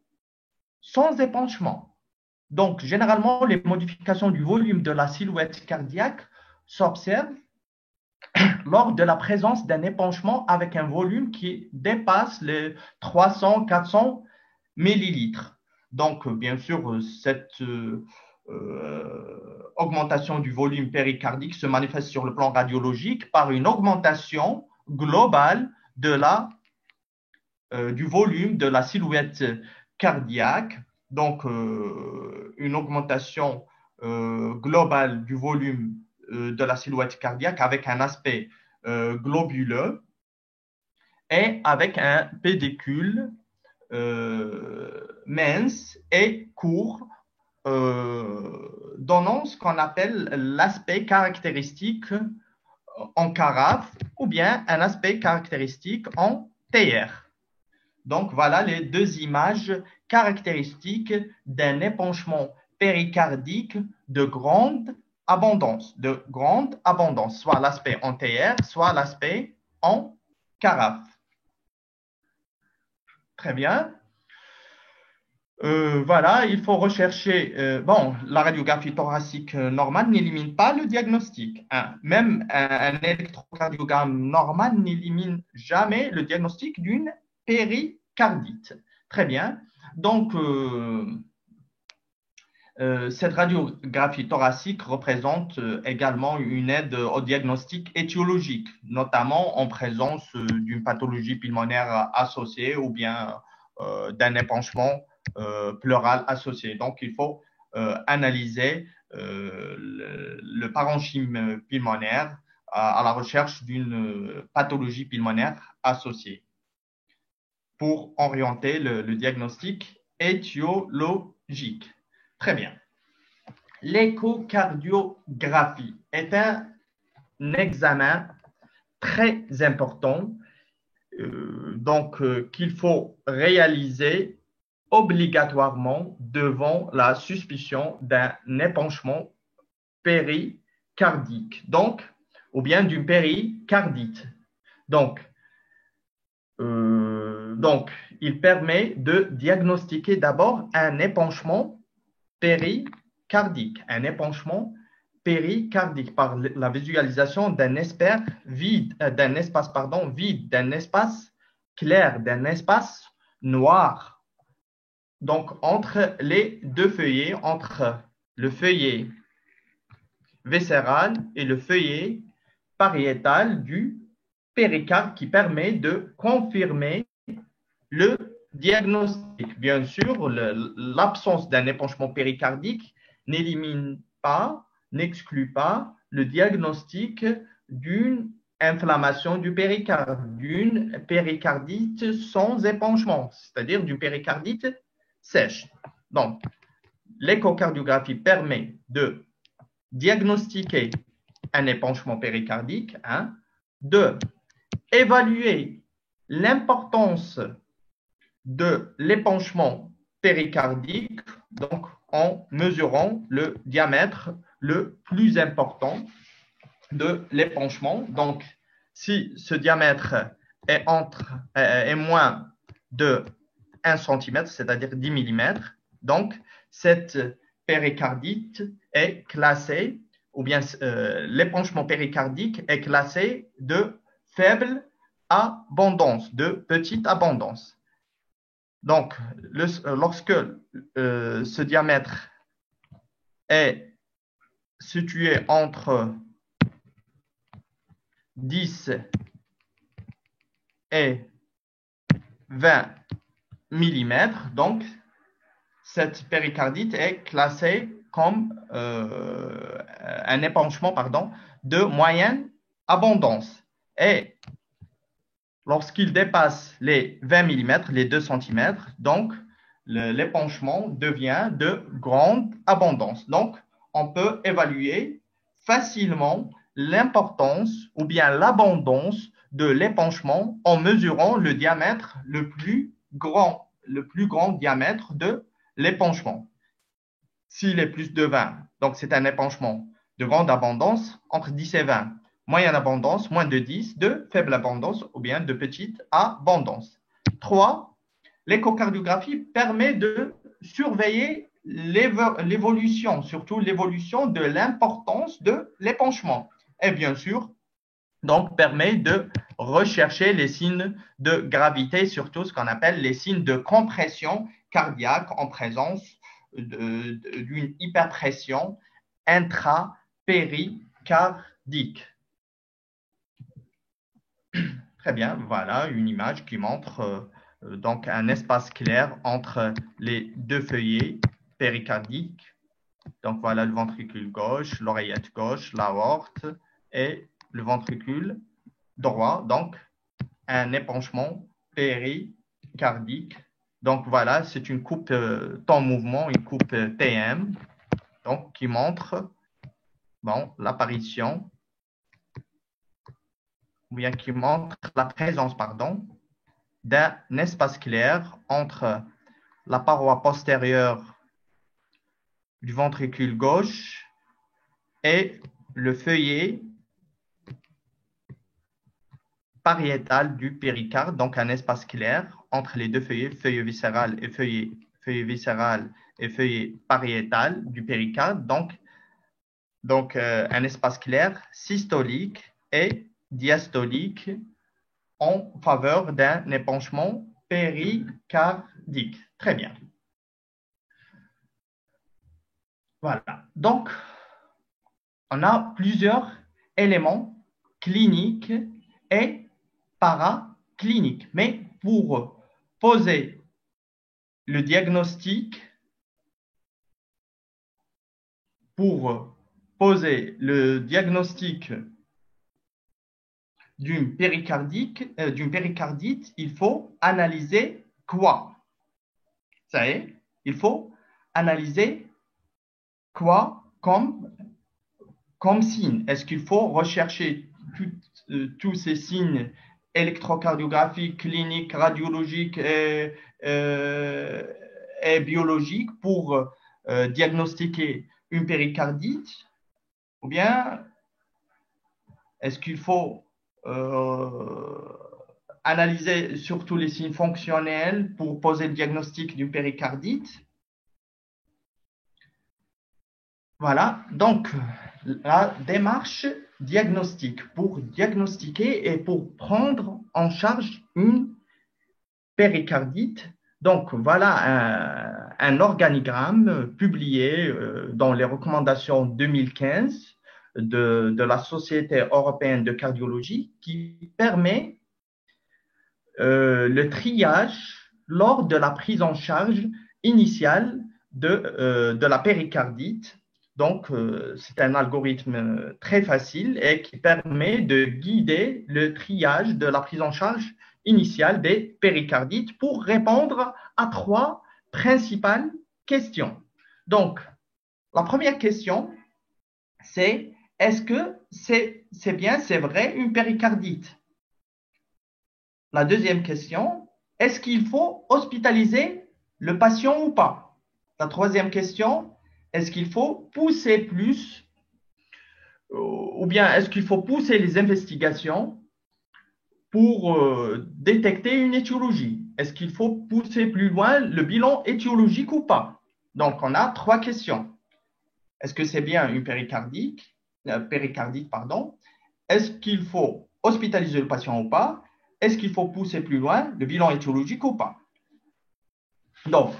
Speaker 1: épanchement. Donc, généralement, les modifications du volume de la silhouette cardiaque s'observent lors de la présence d'un épanchement avec un volume qui dépasse les 300-400 millilitres. Donc, bien sûr, cette augmentation du volume péricardique se manifeste sur le plan radiologique par une augmentation globale du volume de la silhouette cardiaque. Donc, une augmentation globale du volume de la silhouette cardiaque avec un aspect globuleux et avec un pédicule mince et court, donnant ce qu'on appelle l'aspect caractéristique en carafe ou bien un aspect caractéristique en théière. Donc, voilà les deux images caractéristiques d'un épanchement péricardique de grande abondance, soit l'aspect en théière, soit l'aspect en carafe. Très bien. Voilà, il faut rechercher. La radiographie thoracique normale n'élimine pas le diagnostic. Hein. Même un électrocardiogramme normal n'élimine jamais le diagnostic d'une péricardite. Très bien. Donc, cette radiographie thoracique représente également une aide au diagnostic étiologique, notamment en présence d'une pathologie pulmonaire associée ou bien d'un épanchement pleural associé. Donc, il faut analyser le parenchyme pulmonaire à la recherche d'une pathologie pulmonaire associée pour orienter le diagnostic étiologique. Très bien. L'échocardiographie est un examen très important qu'il faut réaliser obligatoirement devant la suspicion d'un épanchement péricardique, ou bien d'une péricardite. Donc, il permet de diagnostiquer d'abord un épanchement péricardique, par la visualisation d'un espace vide, d'un espace clair, d'un espace noir. Donc, entre les deux feuillets, entre le feuillet viscéral et le feuillet pariétal du péricarde qui permet de confirmer le diagnostic. Bien sûr, l'absence d'un épanchement péricardique n'élimine pas, n'exclut pas le diagnostic d'une inflammation du péricarde, d'une péricardite sans épanchement, c'est-à-dire d'une péricardite sèche. Donc, l'échocardiographie permet de diagnostiquer un épanchement péricardique, de évaluer l'importance de l'épanchement péricardique, donc en mesurant le diamètre le plus important de l'épanchement. Donc, si ce diamètre est moins de 1 cm, c'est-à-dire 10 mm, donc cette péricardite est classée, ou bien l'épanchement péricardique est classé de faible abondance, de petite abondance. Donc, lorsque ce diamètre est situé entre 10 et 20 mm, donc cette péricardite est classée comme un épanchement de moyenne abondance. Et lorsqu'il dépasse les 20 mm, les 2 cm, donc l'épanchement devient de grande abondance. Donc, on peut évaluer facilement l'importance ou bien l'abondance de l'épanchement en mesurant le diamètre le plus grand diamètre de l'épanchement. S'il est plus de 20, donc c'est un épanchement de grande abondance, entre 10 et 20. Moyenne abondance, moins de 10, de faible abondance ou bien de petite abondance. 3. L'échocardiographie permet de surveiller l'évolution, surtout l'évolution de l'importance de l'épanchement. Et bien sûr, donc permet de rechercher les signes de gravité, surtout ce qu'on appelle les signes de compression cardiaque en présence d'une hyperpression intrapéricardique. Très bien, voilà une image qui montre donc un espace clair entre les deux feuillets péricardiques. Donc voilà le ventricule gauche, l'oreillette gauche, l'aorte et le ventricule droit. Donc un épanchement péricardique. Donc voilà, c'est une coupe temps mouvement, une coupe TM, donc qui montre l'apparition, ou bien qui montre la présence, pardon, d'un espace clair entre la paroi postérieure du ventricule gauche et le feuillet pariétal du péricarde, donc un espace clair entre les deux feuillets, feuillet viscéral et feuillet viscéral et feuillet pariétal du péricarde, donc un espace clair systolique et diastolique en faveur d'un épanchement péricardique. Très bien. Voilà. Donc, on a plusieurs éléments cliniques et paracliniques. Mais pour poser le diagnostic, d'une péricardite, il faut analyser quoi? Ça y est, il faut analyser quoi comme signe? Est-ce qu'il faut rechercher tous ces signes électrocardiographiques, cliniques, radiologiques et biologiques pour diagnostiquer une péricardite? Ou bien est-ce qu'il faut analyser surtout les signes fonctionnels pour poser le diagnostic d'une péricardite? Voilà, donc la démarche diagnostique pour diagnostiquer et pour prendre en charge une péricardite. Donc voilà un organigramme publié dans les recommandations 2015 de la Société européenne de cardiologie qui permet le triage lors de la prise en charge initiale de la péricardite. Donc, c'est un algorithme très facile et qui permet de guider le triage de la prise en charge initiale des péricardites pour répondre à 3 principales questions. Donc, la première question, c'est est-ce que c'est vrai une péricardite? La deuxième question, est-ce qu'il faut hospitaliser le patient ou pas? La troisième question, est-ce qu'il faut pousser plus ou bien est-ce qu'il faut pousser les investigations pour détecter une étiologie? Est-ce qu'il faut pousser plus loin le bilan étiologique ou pas? Donc, on a 3 questions. Est-ce que c'est bien une péricardite? Est-ce qu'il faut hospitaliser le patient ou pas? Est-ce qu'il faut pousser plus loin le bilan étiologique ou pas? Donc,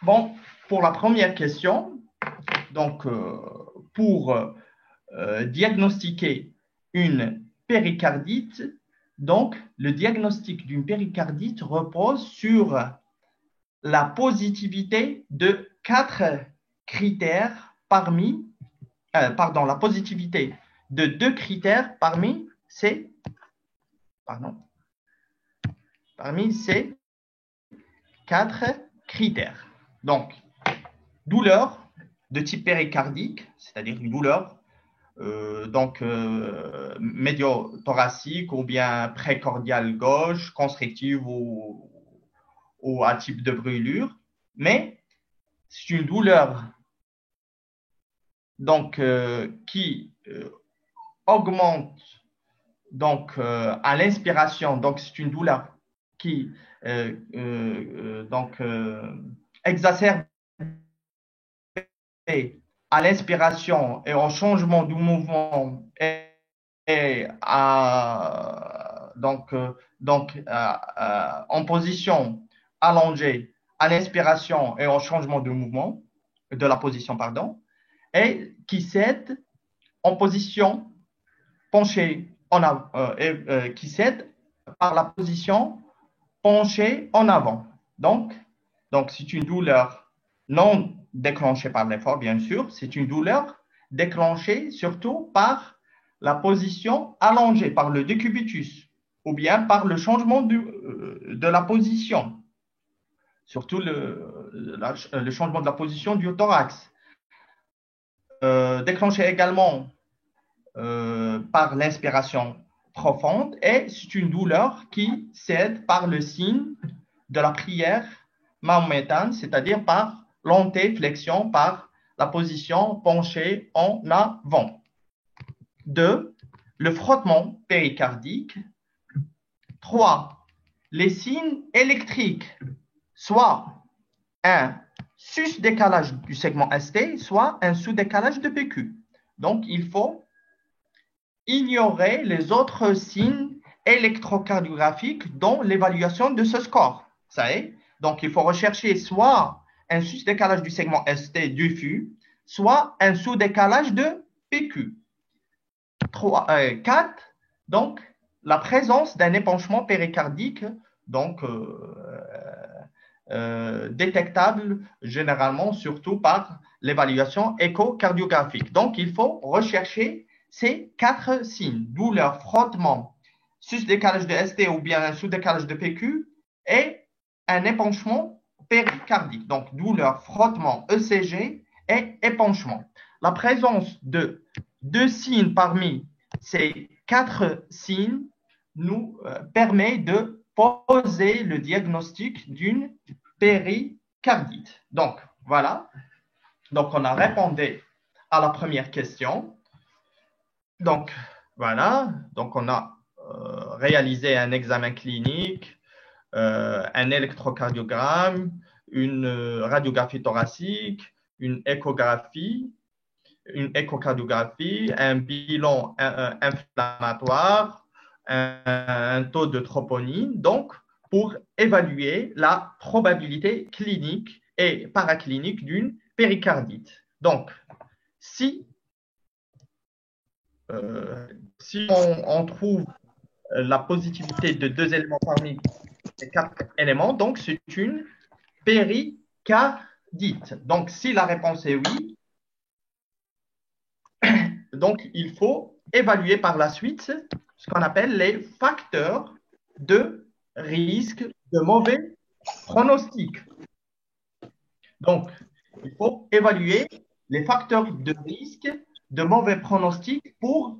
Speaker 1: bon, pour la première question, donc pour diagnostiquer une péricardite, donc le diagnostic d'une péricardite repose sur la positivité de 4 critères la positivité de 2 critères parmi ces 4 critères. Donc, douleur de type péricardique, c'est-à-dire une douleur médiothoracique ou bien précordiale gauche, constrictive ou à type de brûlure, mais c'est une douleur donc, qui augmente donc, à l'inspiration, donc c'est une douleur qui exacerbe à l'inspiration et au changement du mouvement et en position allongée à l'inspiration et au changement de mouvement. de la position, pardon, et qui cède en position penchée en avant, qui cède par la position penchée en avant. Donc c'est une douleur non déclenchée par l'effort, bien sûr, c'est une douleur déclenchée surtout par la position allongée, par le décubitus, ou bien par le changement de la position, surtout le changement de la position du thorax. Déclenché également par l'inspiration profonde, et c'est une douleur qui cède par le signe de la prière mahométane, c'est-à-dire par l'antéflexion, par la position penchée en avant. 2. Le frottement péricardique. 3. Les signes électriques, soit un sus-décalage du segment ST, soit un sous-décalage de PQ. Donc, il faut ignorer les autres signes électrocardiographiques dans l'évaluation de ce score. Ça est? Donc, il faut rechercher soit un sus-décalage du segment ST diffus, soit un sous-décalage de PQ. 4. Donc, la présence d'un épanchement péricardique, donc détectable généralement surtout par l'évaluation échocardiographique. Donc, il faut rechercher ces 4 signes: douleur, frottement, sus-décalage de ST ou bien un sous-décalage de PQ et un épanchement péricardique. Donc, douleur, frottement, ECG et épanchement. La présence de 2 signes parmi ces 4 signes nous permet de poser le diagnostic d'une péricardite. Donc, voilà. Donc, on a répondu à la première question. Donc, voilà. Donc, on a réalisé un examen clinique, un électrocardiogramme, une radiographie thoracique, une échocardiographie, un bilan inflammatoire, un taux de troponine, donc pour évaluer la probabilité clinique et paraclinique d'une péricardite. Donc, si on trouve la positivité de 2 éléments parmi les 4 éléments, donc c'est une péricardite. Donc, si la réponse est oui, donc il faut évaluer par la suite ce qu'on appelle les facteurs de risque de mauvais pronostic. Donc, il faut évaluer les facteurs de risque de mauvais pronostic pour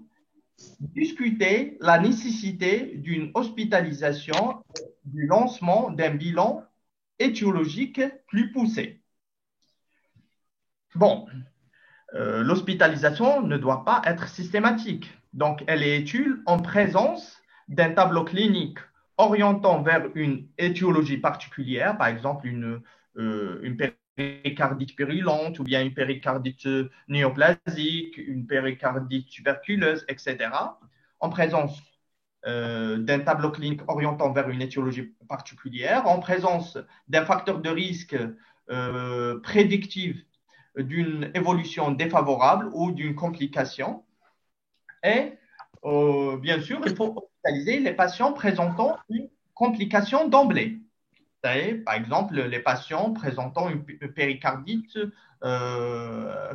Speaker 1: discuter la nécessité d'une hospitalisation, du lancement d'un bilan étiologique plus poussé. Bon, l'hospitalisation ne doit pas être systématique. Donc, elle est utile en présence d'un tableau clinique orientant vers une étiologie particulière, par exemple une péricardite purulente ou bien une péricardite néoplasique, une péricardite tuberculeuse, etc. En présence d'un tableau clinique orientant vers une étiologie particulière, en présence d'un facteur de risque prédictif d'une évolution défavorable ou d'une complication. Et bien sûr, il faut hospitaliser les patients présentant une complication d'emblée. Par exemple, les patients présentant une péricardite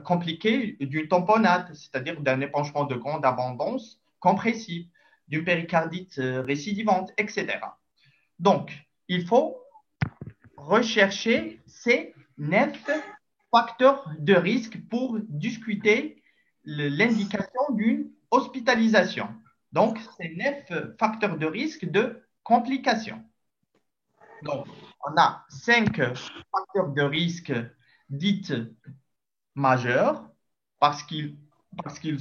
Speaker 1: compliquée d'une tamponade, c'est-à-dire d'un épanchement de grande abondance compressif, d'une péricardite récidivante, etc. Donc, il faut rechercher ces 9 facteurs de risque pour discuter l'indication d'une hospitalisation. Donc, c'est 9 facteurs de risque de complication. Donc, on a 5 facteurs de risque dits majeurs parce qu'ils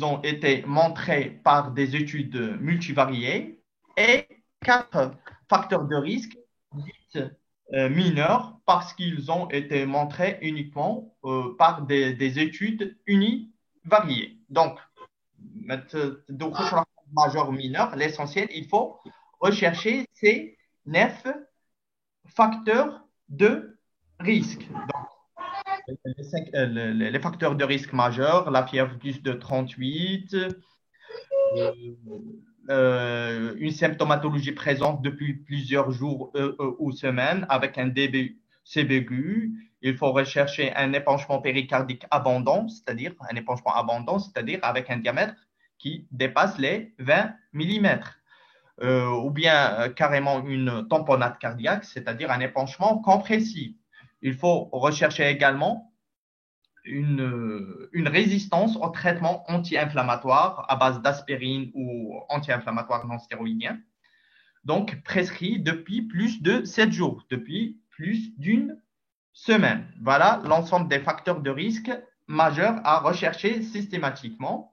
Speaker 1: ont été montrés par des études multivariées, et 4 facteurs de risque dits mineurs parce qu'ils ont été montrés uniquement par des études univariées. Donc, majeur ou mineur, l'essentiel, il faut rechercher ces 9 facteurs de risque. Donc, les facteurs de risque majeurs, la fièvre plus de 38, une symptomatologie présente depuis plusieurs jours ou semaines avec un début CBU. Il faut rechercher un épanchement péricardique abondant, c'est-à-dire avec un diamètre qui dépasse les 20 mm. Ou bien carrément une tamponnade cardiaque, c'est-à-dire un épanchement compressif. Il faut rechercher également une résistance au traitement anti-inflammatoire à base d'aspirine ou anti-inflammatoire non stéroïdien, donc prescrit depuis plus de 7 jours, depuis plus d'une semaine. Voilà l'ensemble des facteurs de risque majeurs à rechercher systématiquement.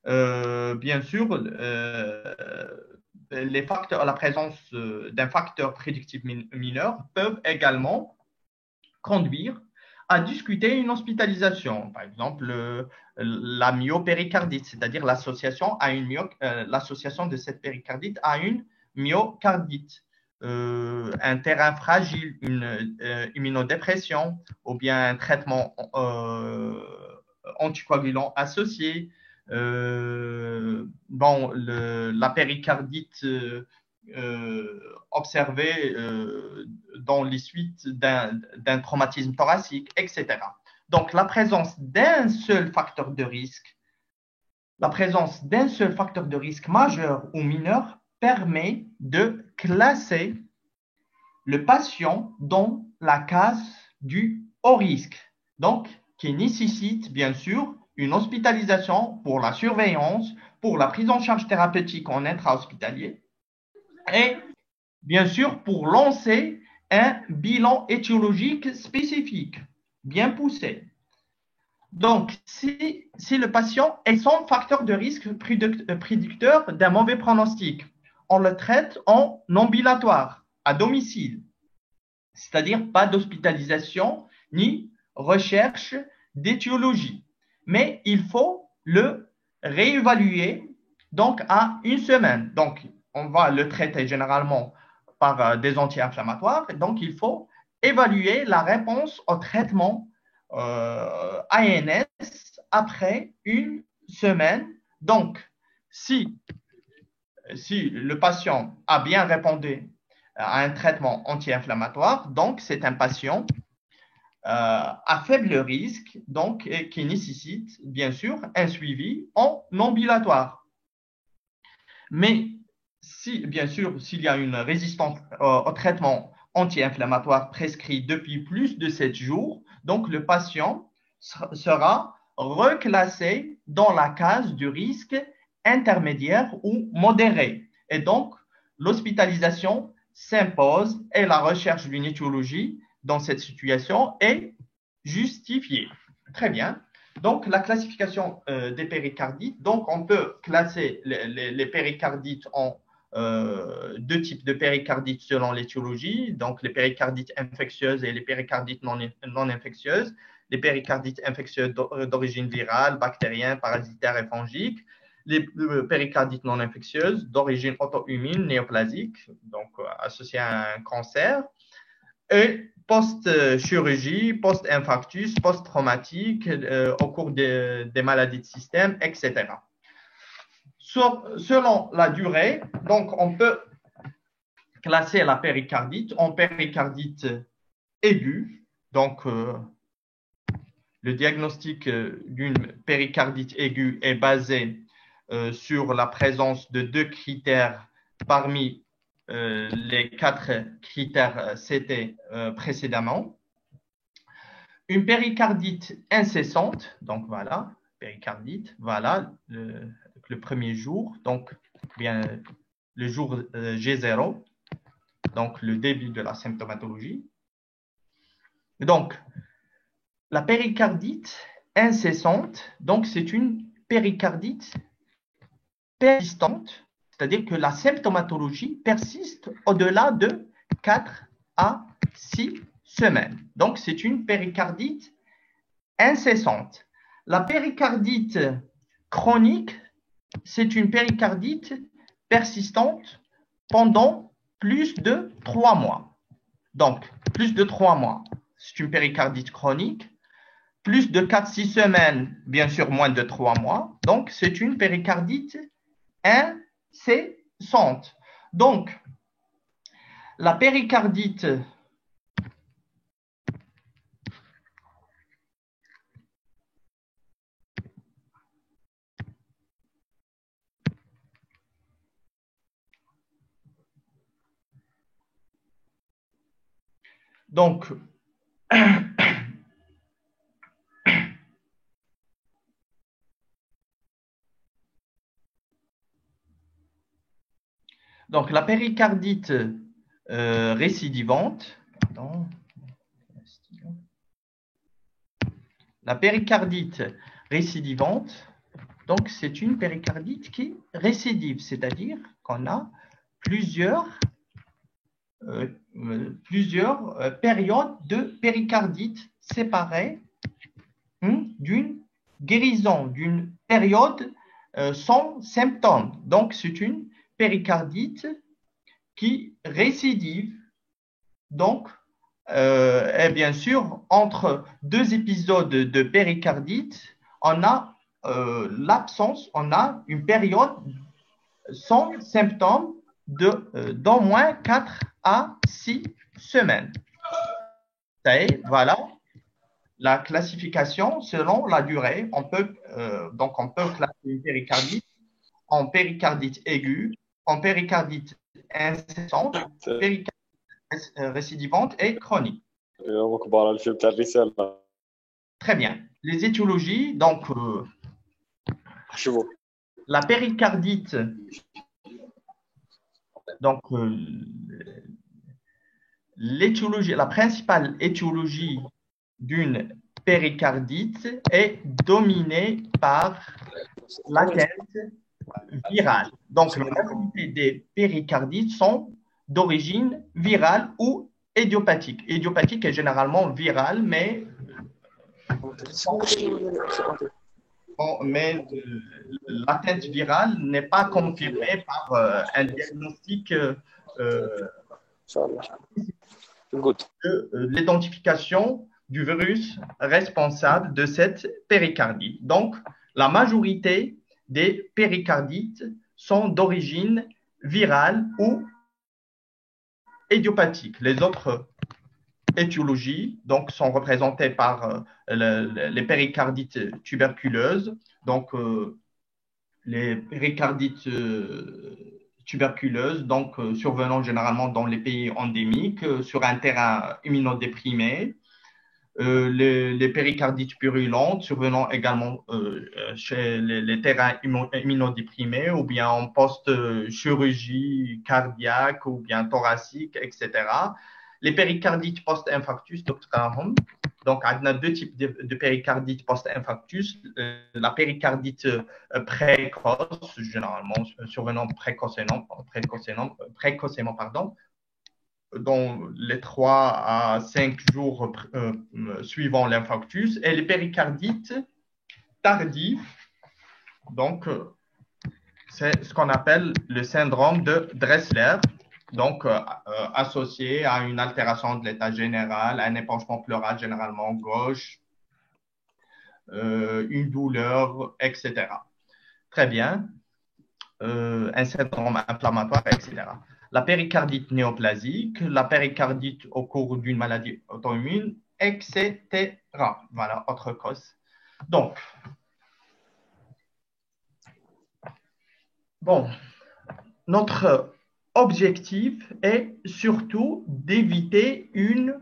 Speaker 1: Bien sûr, la présence d'un facteur prédictif mineur peuvent également conduire à discuter une hospitalisation. Par exemple, la myopéricardite, c'est-à-dire l'association de cette péricardite à une myocardite. Un terrain fragile, une immunodépression ou bien un traitement anticoagulant associé. La péricardite observée dans les suites d'un traumatisme thoracique, etc. Donc, la présence d'un seul facteur de risque majeur ou mineur permet de classer le patient dans la case du haut risque, donc qui nécessite bien sûr une hospitalisation pour la surveillance, pour la prise en charge thérapeutique en intra-hospitalier et bien sûr pour lancer un bilan étiologique spécifique, bien poussé. Donc, si le patient est sans facteur de risque prédicteur d'un mauvais pronostic, on le traite en ambulatoire, à domicile, c'est-à-dire pas d'hospitalisation ni recherche d'étiologie. Mais il faut le réévaluer donc à une semaine. Donc, on va le traiter généralement par des anti-inflammatoires. Donc, il faut évaluer la réponse au traitement ANS après une semaine. Donc, si le patient a bien répondu à un traitement anti-inflammatoire, donc c'est un patient à faible risque, donc qui nécessite bien sûr un suivi en ambulatoire. Mais bien sûr, s'il y a une résistance au traitement anti-inflammatoire prescrit depuis plus de 7 jours, donc le patient sera reclassé dans la case du risque intermédiaire ou modéré. Et donc, l'hospitalisation s'impose et la recherche d'une étiologie dans cette situation est justifiée. Très bien. Donc, la classification des péricardites. Donc, on peut classer les péricardites en deux types de péricardites selon l'étiologie. Donc, les péricardites infectieuses et les péricardites non infectieuses. Les péricardites infectieuses d'origine virale, bactérienne, parasitaire et fongique. Les péricardites non infectieuses d'origine auto-immune, néoplasique, donc associées à un cancer. Et post-chirurgie, post-infarctus, post-traumatique, au cours des maladies de système, etc. Selon la durée, donc on peut classer la péricardite en péricardite aiguë. Donc, le diagnostic d'une péricardite aiguë est basé sur la présence de 2 critères parmi les 4 critères cités précédemment. Une péricardite incessante, donc voilà, péricardite, voilà, le premier jour, donc bien le jour G0, donc le début de la symptomatologie. Donc, la péricardite incessante, donc c'est une péricardite persistante, c'est-à-dire que la symptomatologie persiste au-delà de 4 à 6 semaines. Donc, c'est une péricardite incessante. La péricardite chronique, c'est une péricardite persistante pendant plus de 3 mois. Donc, plus de 3 mois, c'est une péricardite chronique. plus de 4-6 semaines, bien sûr moins de 3 mois. Donc, c'est une péricardite incessante. Donc, la péricardite donc, donc, la péricardite récidivante, pardon, la péricardite récidivante, donc c'est une péricardite qui récidive, c'est-à-dire qu'on a plusieurs périodes de péricardite séparées d'une guérison, d'une période sans symptômes. Donc, c'est une péricardite qui récidive. Donc, et bien sûr, entre deux épisodes de péricardite, on a l'absence, on a une période sans symptômes d'au moins 4 à 6 semaines. Voilà la classification selon la durée. Donc, on peut classer une péricardite en péricardite aiguë, en péricardite incessante, péricardite récidivante et chronique. Très bien. Les étiologies, donc la péricardite, donc l'étiologie, la principale étiologie d'une péricardite est dominée par l'atteinte virale. Donc, la majorité des péricardites sont d'origine virale ou idiopathique. Idiopathique est généralement virale, mais l'atteinte virale n'est pas confirmée par un diagnostic de l'identification du virus responsable de cette péricardite. Donc, la majorité des péricardites sont d'origine virale ou idiopathique. Les autres étiologies donc, sont représentées par les péricardites tuberculeuses, donc les péricardites tuberculeuses, donc survenant généralement dans les pays endémiques, sur un terrain immunodéprimé. Les péricardites purulentes survenant également chez les terrains immunodéprimés ou bien en post-chirurgie cardiaque ou bien thoracique, etc. Les péricardites post-infarctus, Dr. Ahom. Donc, on a deux types de péricardite post-infarctus. La péricardite précoce, généralement survenant précocement, dans les 3 à 5 jours suivant l'infarctus, et les péricardites tardives, donc c'est ce qu'on appelle le syndrome de Dressler, donc associé à une altération de l'état général, un épanchement pleural généralement gauche, une douleur, etc. Très bien. Un syndrome inflammatoire, etc. La péricardite néoplasique, la péricardite au cours d'une maladie auto-immune, etc. Voilà, autre cause. Donc, bon, notre objectif est surtout d'éviter une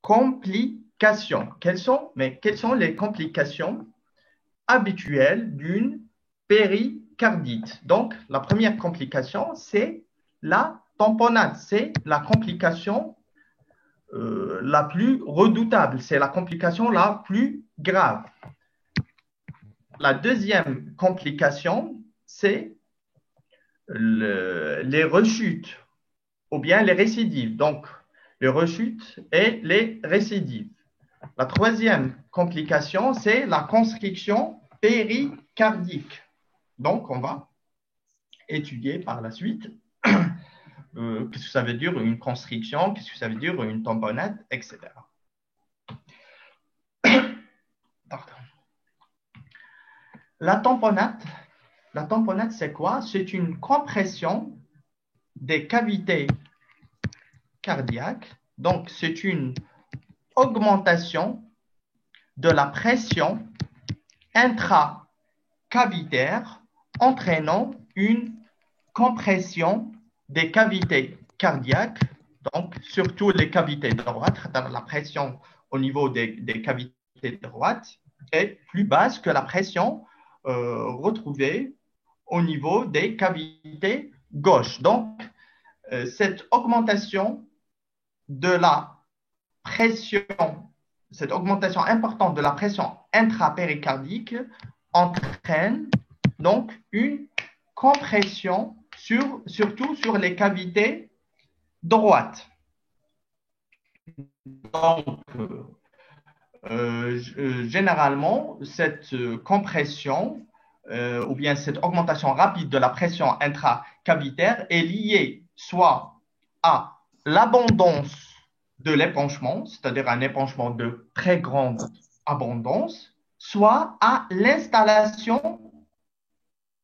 Speaker 1: complication. Quelles sont les complications habituelles d'une péricardite? Donc, la première complication, c'est la tamponnade. C'est la complication la plus redoutable. C'est la complication la plus grave. La deuxième complication, c'est les rechutes ou bien les récidives. Donc, les rechutes et les récidives. La troisième complication, c'est la constriction péricardique. Donc, on va étudier par la suite qu'est-ce que ça veut dire une constriction, qu'est-ce que ça veut dire une tamponnade, etc. La tamponnade, c'est quoi? C'est une compression des cavités cardiaques. Donc, c'est une augmentation de la pression intracavitaire entraînant une compression des cavités cardiaques, donc surtout les cavités droites, la pression au niveau des cavités droites est plus basse que la pression retrouvée au niveau des cavités gauches. Donc, cette augmentation de la pression, cette augmentation importante de la pression intrapéricardique entraîne donc une compression surtout sur les cavités droites. Donc, généralement, cette compression ou bien cette augmentation rapide de la pression intracavitaire est liée soit à l'abondance de l'épanchement, c'est-à-dire un épanchement de très grande abondance, soit à l'installation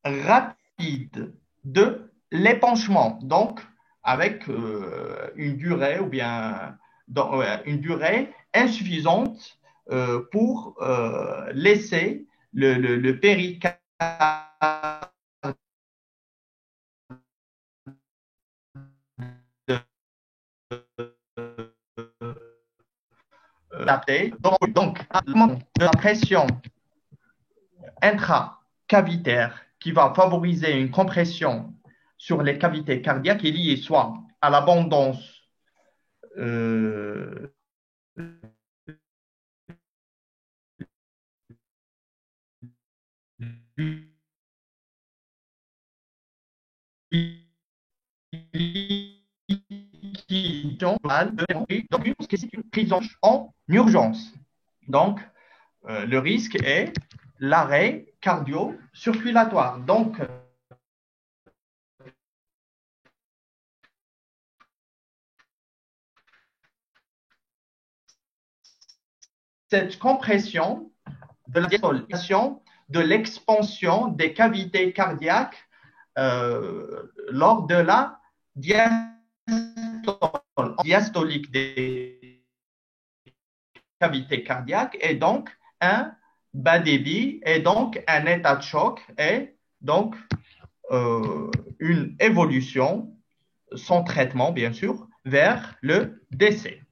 Speaker 1: rapide de l'épanchement, donc avec une durée ou bien une durée insuffisante pour laisser le péricarde adapté. Donc, de la pression intracavitaire qui va favoriser une compression sur les cavités cardiaques est liée soit à l'abondance donc une prise en urgence. Donc, le risque est l'arrêt cardio-circulatoire. Donc, cette compression de la diastolation, de l'expansion des cavités cardiaques lors de la diastolique des cavités cardiaques est donc un bas débit et donc un état de choc et donc une évolution sans traitement, bien sûr, vers le décès.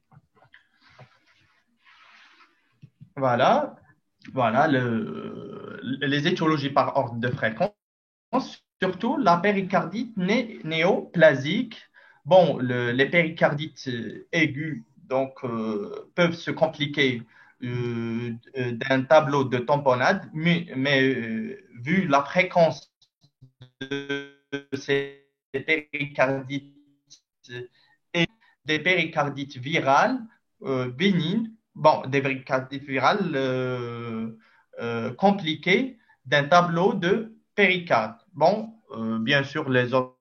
Speaker 1: Voilà les étiologies par ordre de fréquence, surtout la péricardite néoplasique. Bon, les péricardites aiguës donc, peuvent se compliquer d'un tableau de tamponnade, mais vu la fréquence de ces péricardites et des péricardites virales bénignes, bon, des péricardites virales compliquées d'un tableau de péricarde. Bon, bien sûr, les autres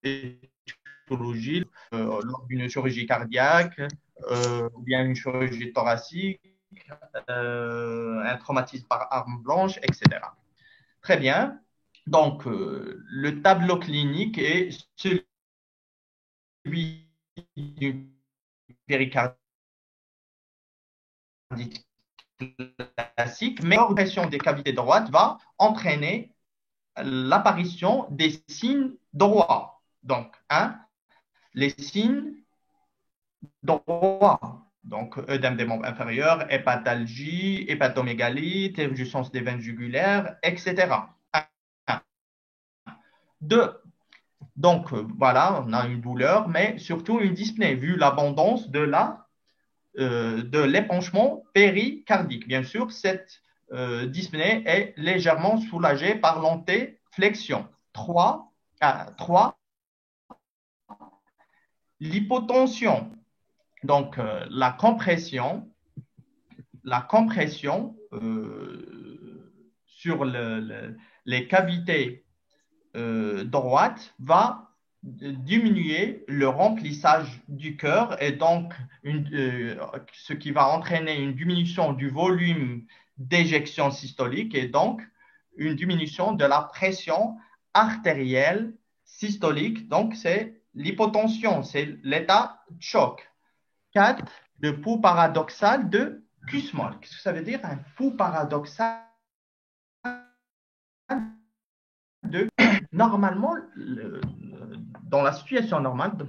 Speaker 1: étiologies lors d'une chirurgie cardiaque ou bien une chirurgie thoracique, un traumatisme par arme blanche, etc. Très bien. Donc, le tableau clinique est celui d'une péricardite classique, mais l'oppression des cavités droites va entraîner l'apparition des signes droits. Donc, les signes droits. Donc, œdème des membres inférieurs, hépatalgie, hépatomégalie, éruption des veines jugulaires, etc. 2. Donc, voilà, on a une douleur, mais surtout une dyspnée, vu l'abondance de l'épanchement péricardique. Bien sûr, cette dyspnée est légèrement soulagée par l'antéflexion. 3. L'hypotension. Donc, la compression sur les cavités droites va diminuer le remplissage du cœur et donc ce qui va entraîner une diminution du volume d'éjection systolique et donc une diminution de la pression artérielle systolique. Donc, c'est l'hypotension, c'est l'état de choc. 4. Le pouls paradoxal de Kussmaul. Qu'est-ce que ça veut dire un pouls paradoxal de... Normalement, dans la situation normale,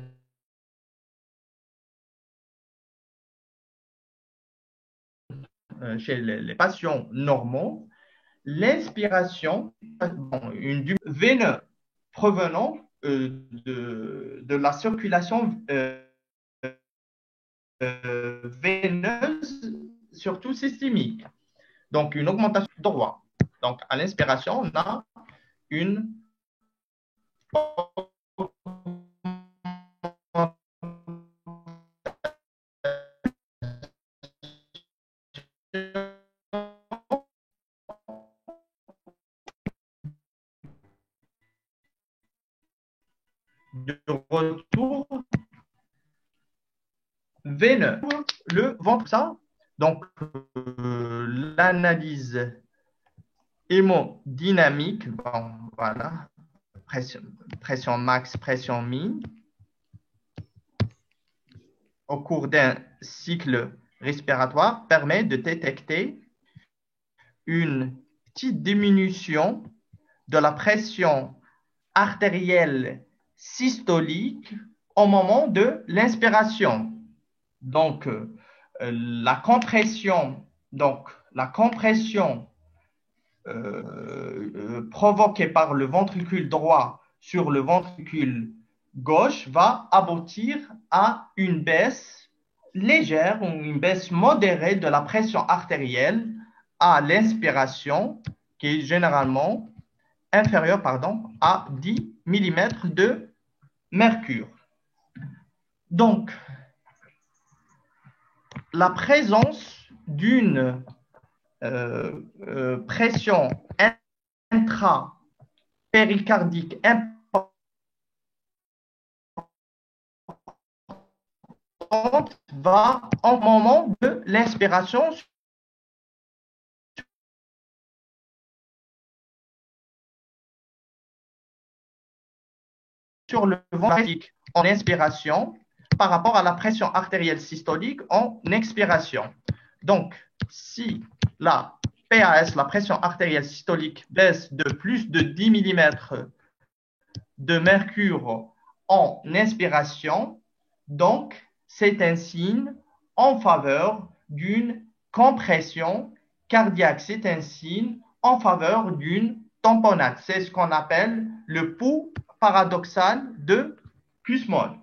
Speaker 1: chez les patients normaux, l'inspiration, une veineuse provenant de la circulation veineuse, surtout systémique. Donc, une augmentation droit. Donc, à l'inspiration, on a une de retour veineux, le ventre, ça. Donc, l'analyse hémodynamique, bon, voilà, pression max, pression min, au cours d'un cycle respiratoire permet de détecter une petite diminution de la pression artérielle systolique au moment de l'inspiration. Donc, la compression provoquée par le ventricule droit sur le ventricule gauche va aboutir à une baisse légère ou une baisse modérée de la pression artérielle à l'inspiration, qui est généralement inférieure à 10 mm de mercure. Donc, la présence d'une pression intra-péricardique importante va, au moment de l'inspiration, sur le ventricle en inspiration par rapport à la pression artérielle systolique en expiration. Donc, si la PAS, la pression artérielle systolique, baisse de plus de 10 mm de mercure en inspiration, donc c'est un signe en faveur d'une compression cardiaque. C'est un signe en faveur d'une tamponnade. C'est ce qu'on appelle le pouls paradoxal de Kussmaul.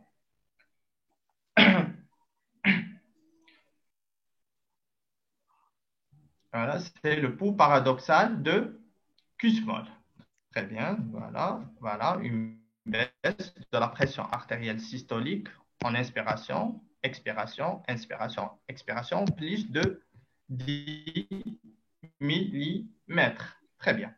Speaker 1: Voilà, c'est le pouls paradoxal de Kussmaul. Très bien, voilà, une baisse de la pression artérielle systolique en inspiration, expiration, inspiration, expiration, plus de 10 mm. Très bien.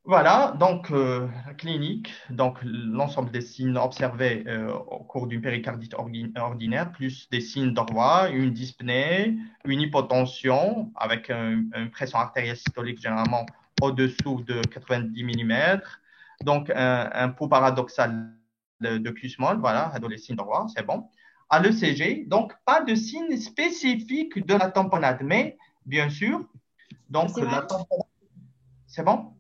Speaker 1: Voilà, donc la clinique, donc l'ensemble des signes observés au cours d'une péricardite ordinaire, plus des signes droits, une dyspnée, une hypotension avec une pression artérielle systolique généralement au-dessous de 90 mm, donc un pouls paradoxal de Kussmaul, voilà, les signes droits, c'est bon. À l'ECG, donc pas de signe spécifique de la tamponnade, mais bien sûr, donc la tamponnade, c'est bon?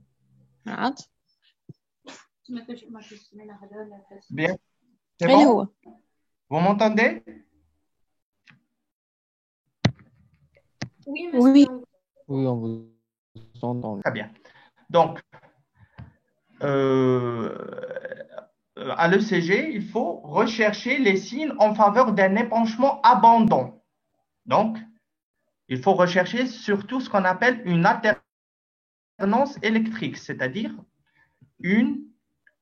Speaker 1: Bien. C'est bon? Vous m'entendez?
Speaker 4: Oui,
Speaker 5: Oui.
Speaker 6: Oui, on vous entend.
Speaker 1: Très bien. Donc, à l'ECG, il faut rechercher les signes en faveur d'un épanchement abondant. Donc, il faut rechercher surtout ce qu'on appelle une alternance électrique, c'est-à-dire une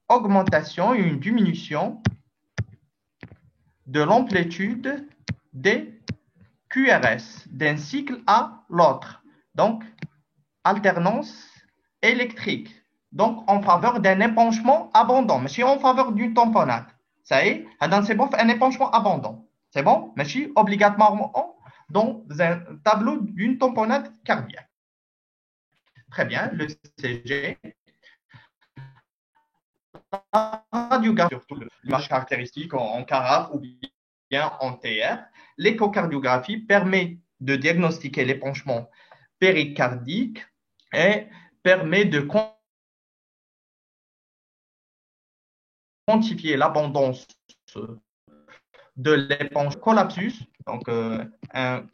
Speaker 1: augmentation et une diminution de l'amplitude des QRS d'un cycle à l'autre. Donc, alternance électrique. Donc, en faveur d'un épanchement abondant. Mais si en faveur d'une tamponnade, ça y est, c'est bon, un épanchement abondant. C'est bon? Mais si obligatoirement dans un tableau d'une tamponnade cardiaque. Très bien, le CG, la radiographie, surtout l'image caractéristique en carafe ou bien en TR. L'échocardiographie permet de diagnostiquer l'épanchement péricardique et permet de quantifier l'abondance de l'épanchement collapsus. Donc, un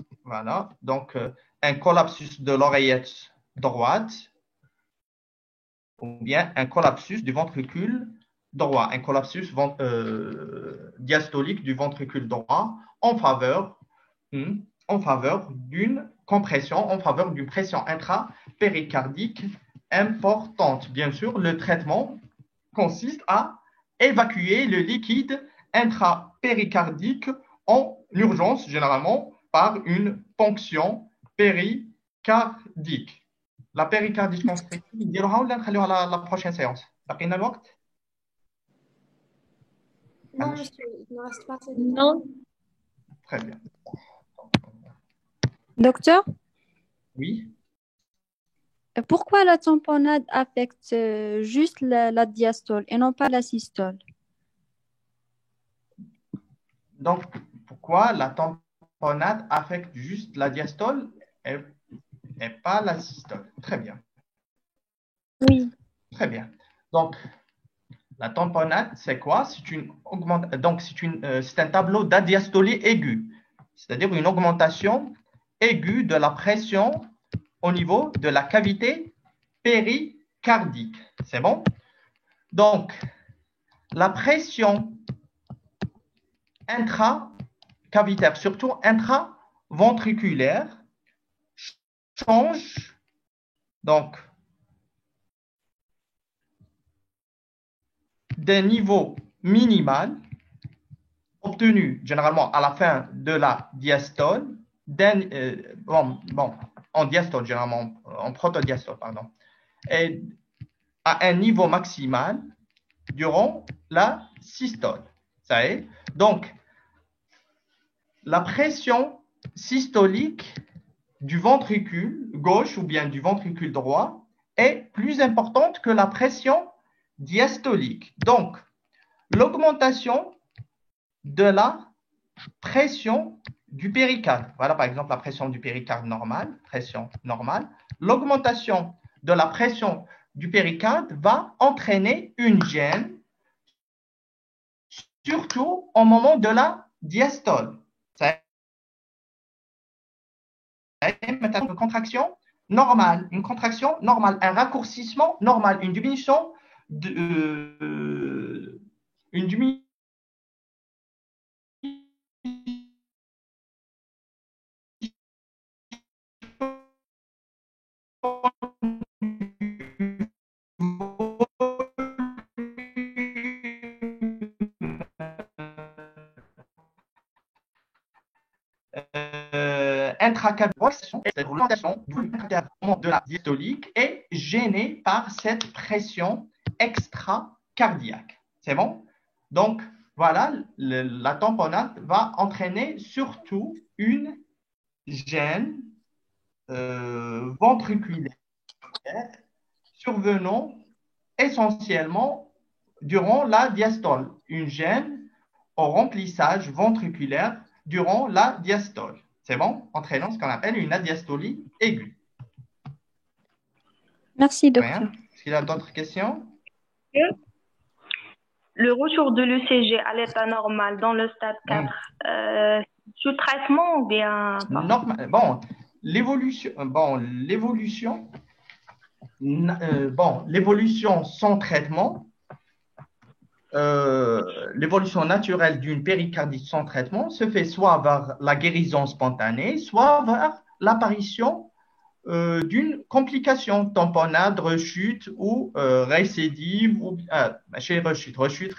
Speaker 1: collapsus de l'oreillette droite ou bien un collapsus du ventricule droit, un collapsus diastolique du ventricule droit en faveur d'une compression, en faveur d'une pression intrapéricardique importante. Bien sûr, le traitement consiste à évacuer le liquide intrapéricardique en urgence, généralement par une ponction péricardique. La péricardite constrictive, نديروها ولا نخليوها la prochaine séance؟ بقينا الوقت؟
Speaker 4: Non, monsieur, il ne reste pas assez de temps.
Speaker 2: Non.
Speaker 1: Très bien.
Speaker 3: Docteur,
Speaker 1: Oui.
Speaker 3: pourquoi la tamponnade affecte juste la diastole et non pas la systole?
Speaker 1: Donc, pourquoi la tamponnade affecte juste la diastole et pas la systole? Très bien.
Speaker 3: Oui.
Speaker 1: Très bien. Donc, la tamponnade, c'est quoi? C'est un tableau d'adiastolie aiguë, c'est-à-dire une augmentation aiguë de la pression au niveau de la cavité péricardique. C'est bon? Donc, la pression intracavitaire, surtout intraventriculaire, change donc d'un niveau minimal obtenu généralement à la fin de la diastole, en diastole généralement, en protodiastole, pardon, et à un niveau maximal durant la systole. Ça est. Donc, la pression systolique du ventricule gauche ou bien du ventricule droit est plus importante que la pression diastolique. Donc, l'augmentation de la pression du péricarde. Voilà par exemple la pression du péricarde normale, pression normale. L'augmentation de la pression du péricarde va entraîner une gêne, surtout au moment de la diastole. Ça maintenant une contraction normale, un raccourcissement normal, une diminution une diminution intracavitaire, c'est l'augmentation de la diastolique est gênée par cette pression extracardiaque. C'est bon? Donc, voilà, la tamponnade va entraîner surtout une gêne ventriculaire survenant essentiellement durant la diastole. Une gêne au remplissage ventriculaire durant la diastole. C'est bon? Entraînant ce qu'on appelle une adiastolie aiguë.
Speaker 3: Merci, docteur.
Speaker 1: Est-ce qu'il y a d'autres questions?
Speaker 5: Le retour de l'ECG à l'état normal dans le stade 4, sous traitement ou bien
Speaker 1: normal. Bon, l'évolution sans traitement, l'évolution naturelle d'une péricardite sans traitement se fait soit vers la guérison spontanée, soit vers l'apparition d'une complication, tamponnade, rechute ou récidive, ou chez rechute,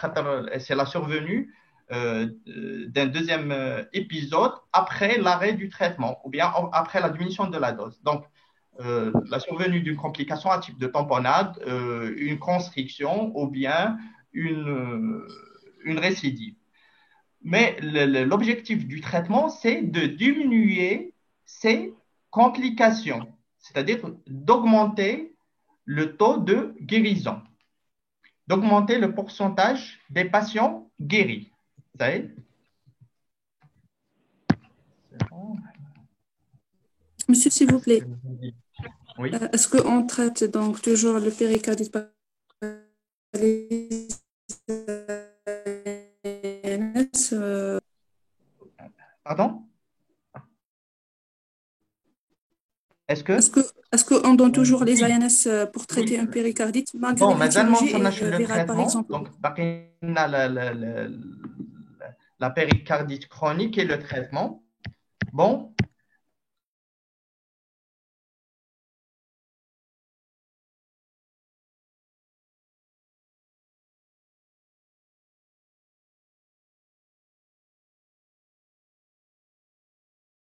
Speaker 1: c'est la survenue d'un deuxième épisode après l'arrêt du traitement ou bien après la diminution de la dose. Donc, la survenue d'une complication à type de tamponnade, une constriction ou bien une récidive. Mais l'objectif du traitement, c'est de diminuer ces complications, c'est-à-dire d'augmenter le taux de guérison, d'augmenter le pourcentage des patients guéris. Vous savez? C'est bon.
Speaker 7: Monsieur, s'il vous plaît,
Speaker 1: Oui.
Speaker 7: est-ce qu'on traite donc toujours le péricardite par les ANS,
Speaker 1: Pardon? Est-ce que?
Speaker 7: est-ce qu'on donne toujours les
Speaker 1: Oui.
Speaker 7: ANS pour traiter un péricardite malgré
Speaker 1: Bon,
Speaker 7: l'étymologie
Speaker 1: مازال ما وصلناش
Speaker 7: virale, par
Speaker 1: للتريتمون
Speaker 7: exemple?
Speaker 1: دونك باقي لنا la péricardite chronique et le traitement. Bon,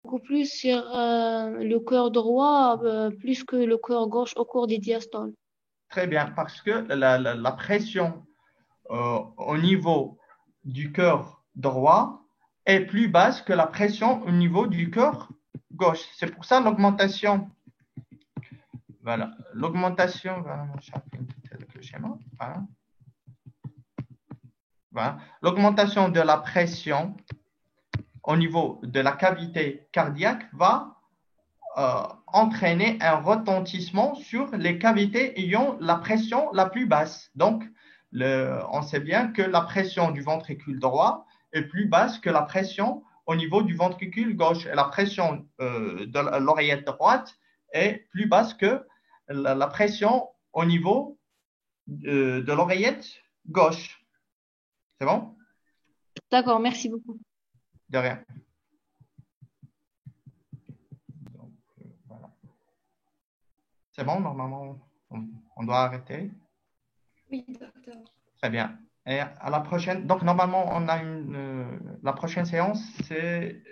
Speaker 2: Beaucoup plus sur le cœur droit, plus que le cœur gauche au cours des diastoles.
Speaker 1: très bien, parce que la pression au niveau du cœur droit est plus basse que la pression au niveau du cœur gauche. C'est pour ça l'augmentation. Voilà, l'augmentation. Voilà, le schéma. Voilà. Voilà. L'augmentation de la pression au niveau de la cavité cardiaque va entraîner un retentissement sur les cavités ayant la pression la plus basse. Donc, on sait bien que la pression du ventricule droit est plus basse que la pression au niveau du ventricule gauche. Et la pression de l'oreillette droite est plus basse que la pression au niveau de l'oreillette gauche. C'est bon?
Speaker 2: D'accord, merci beaucoup.
Speaker 1: De rien. Donc, voilà. C'est bon, normalement, on doit arrêter.
Speaker 4: Oui, docteur.
Speaker 1: Très bien. Et à la prochaine. Donc, normalement, on a la prochaine séance, c'est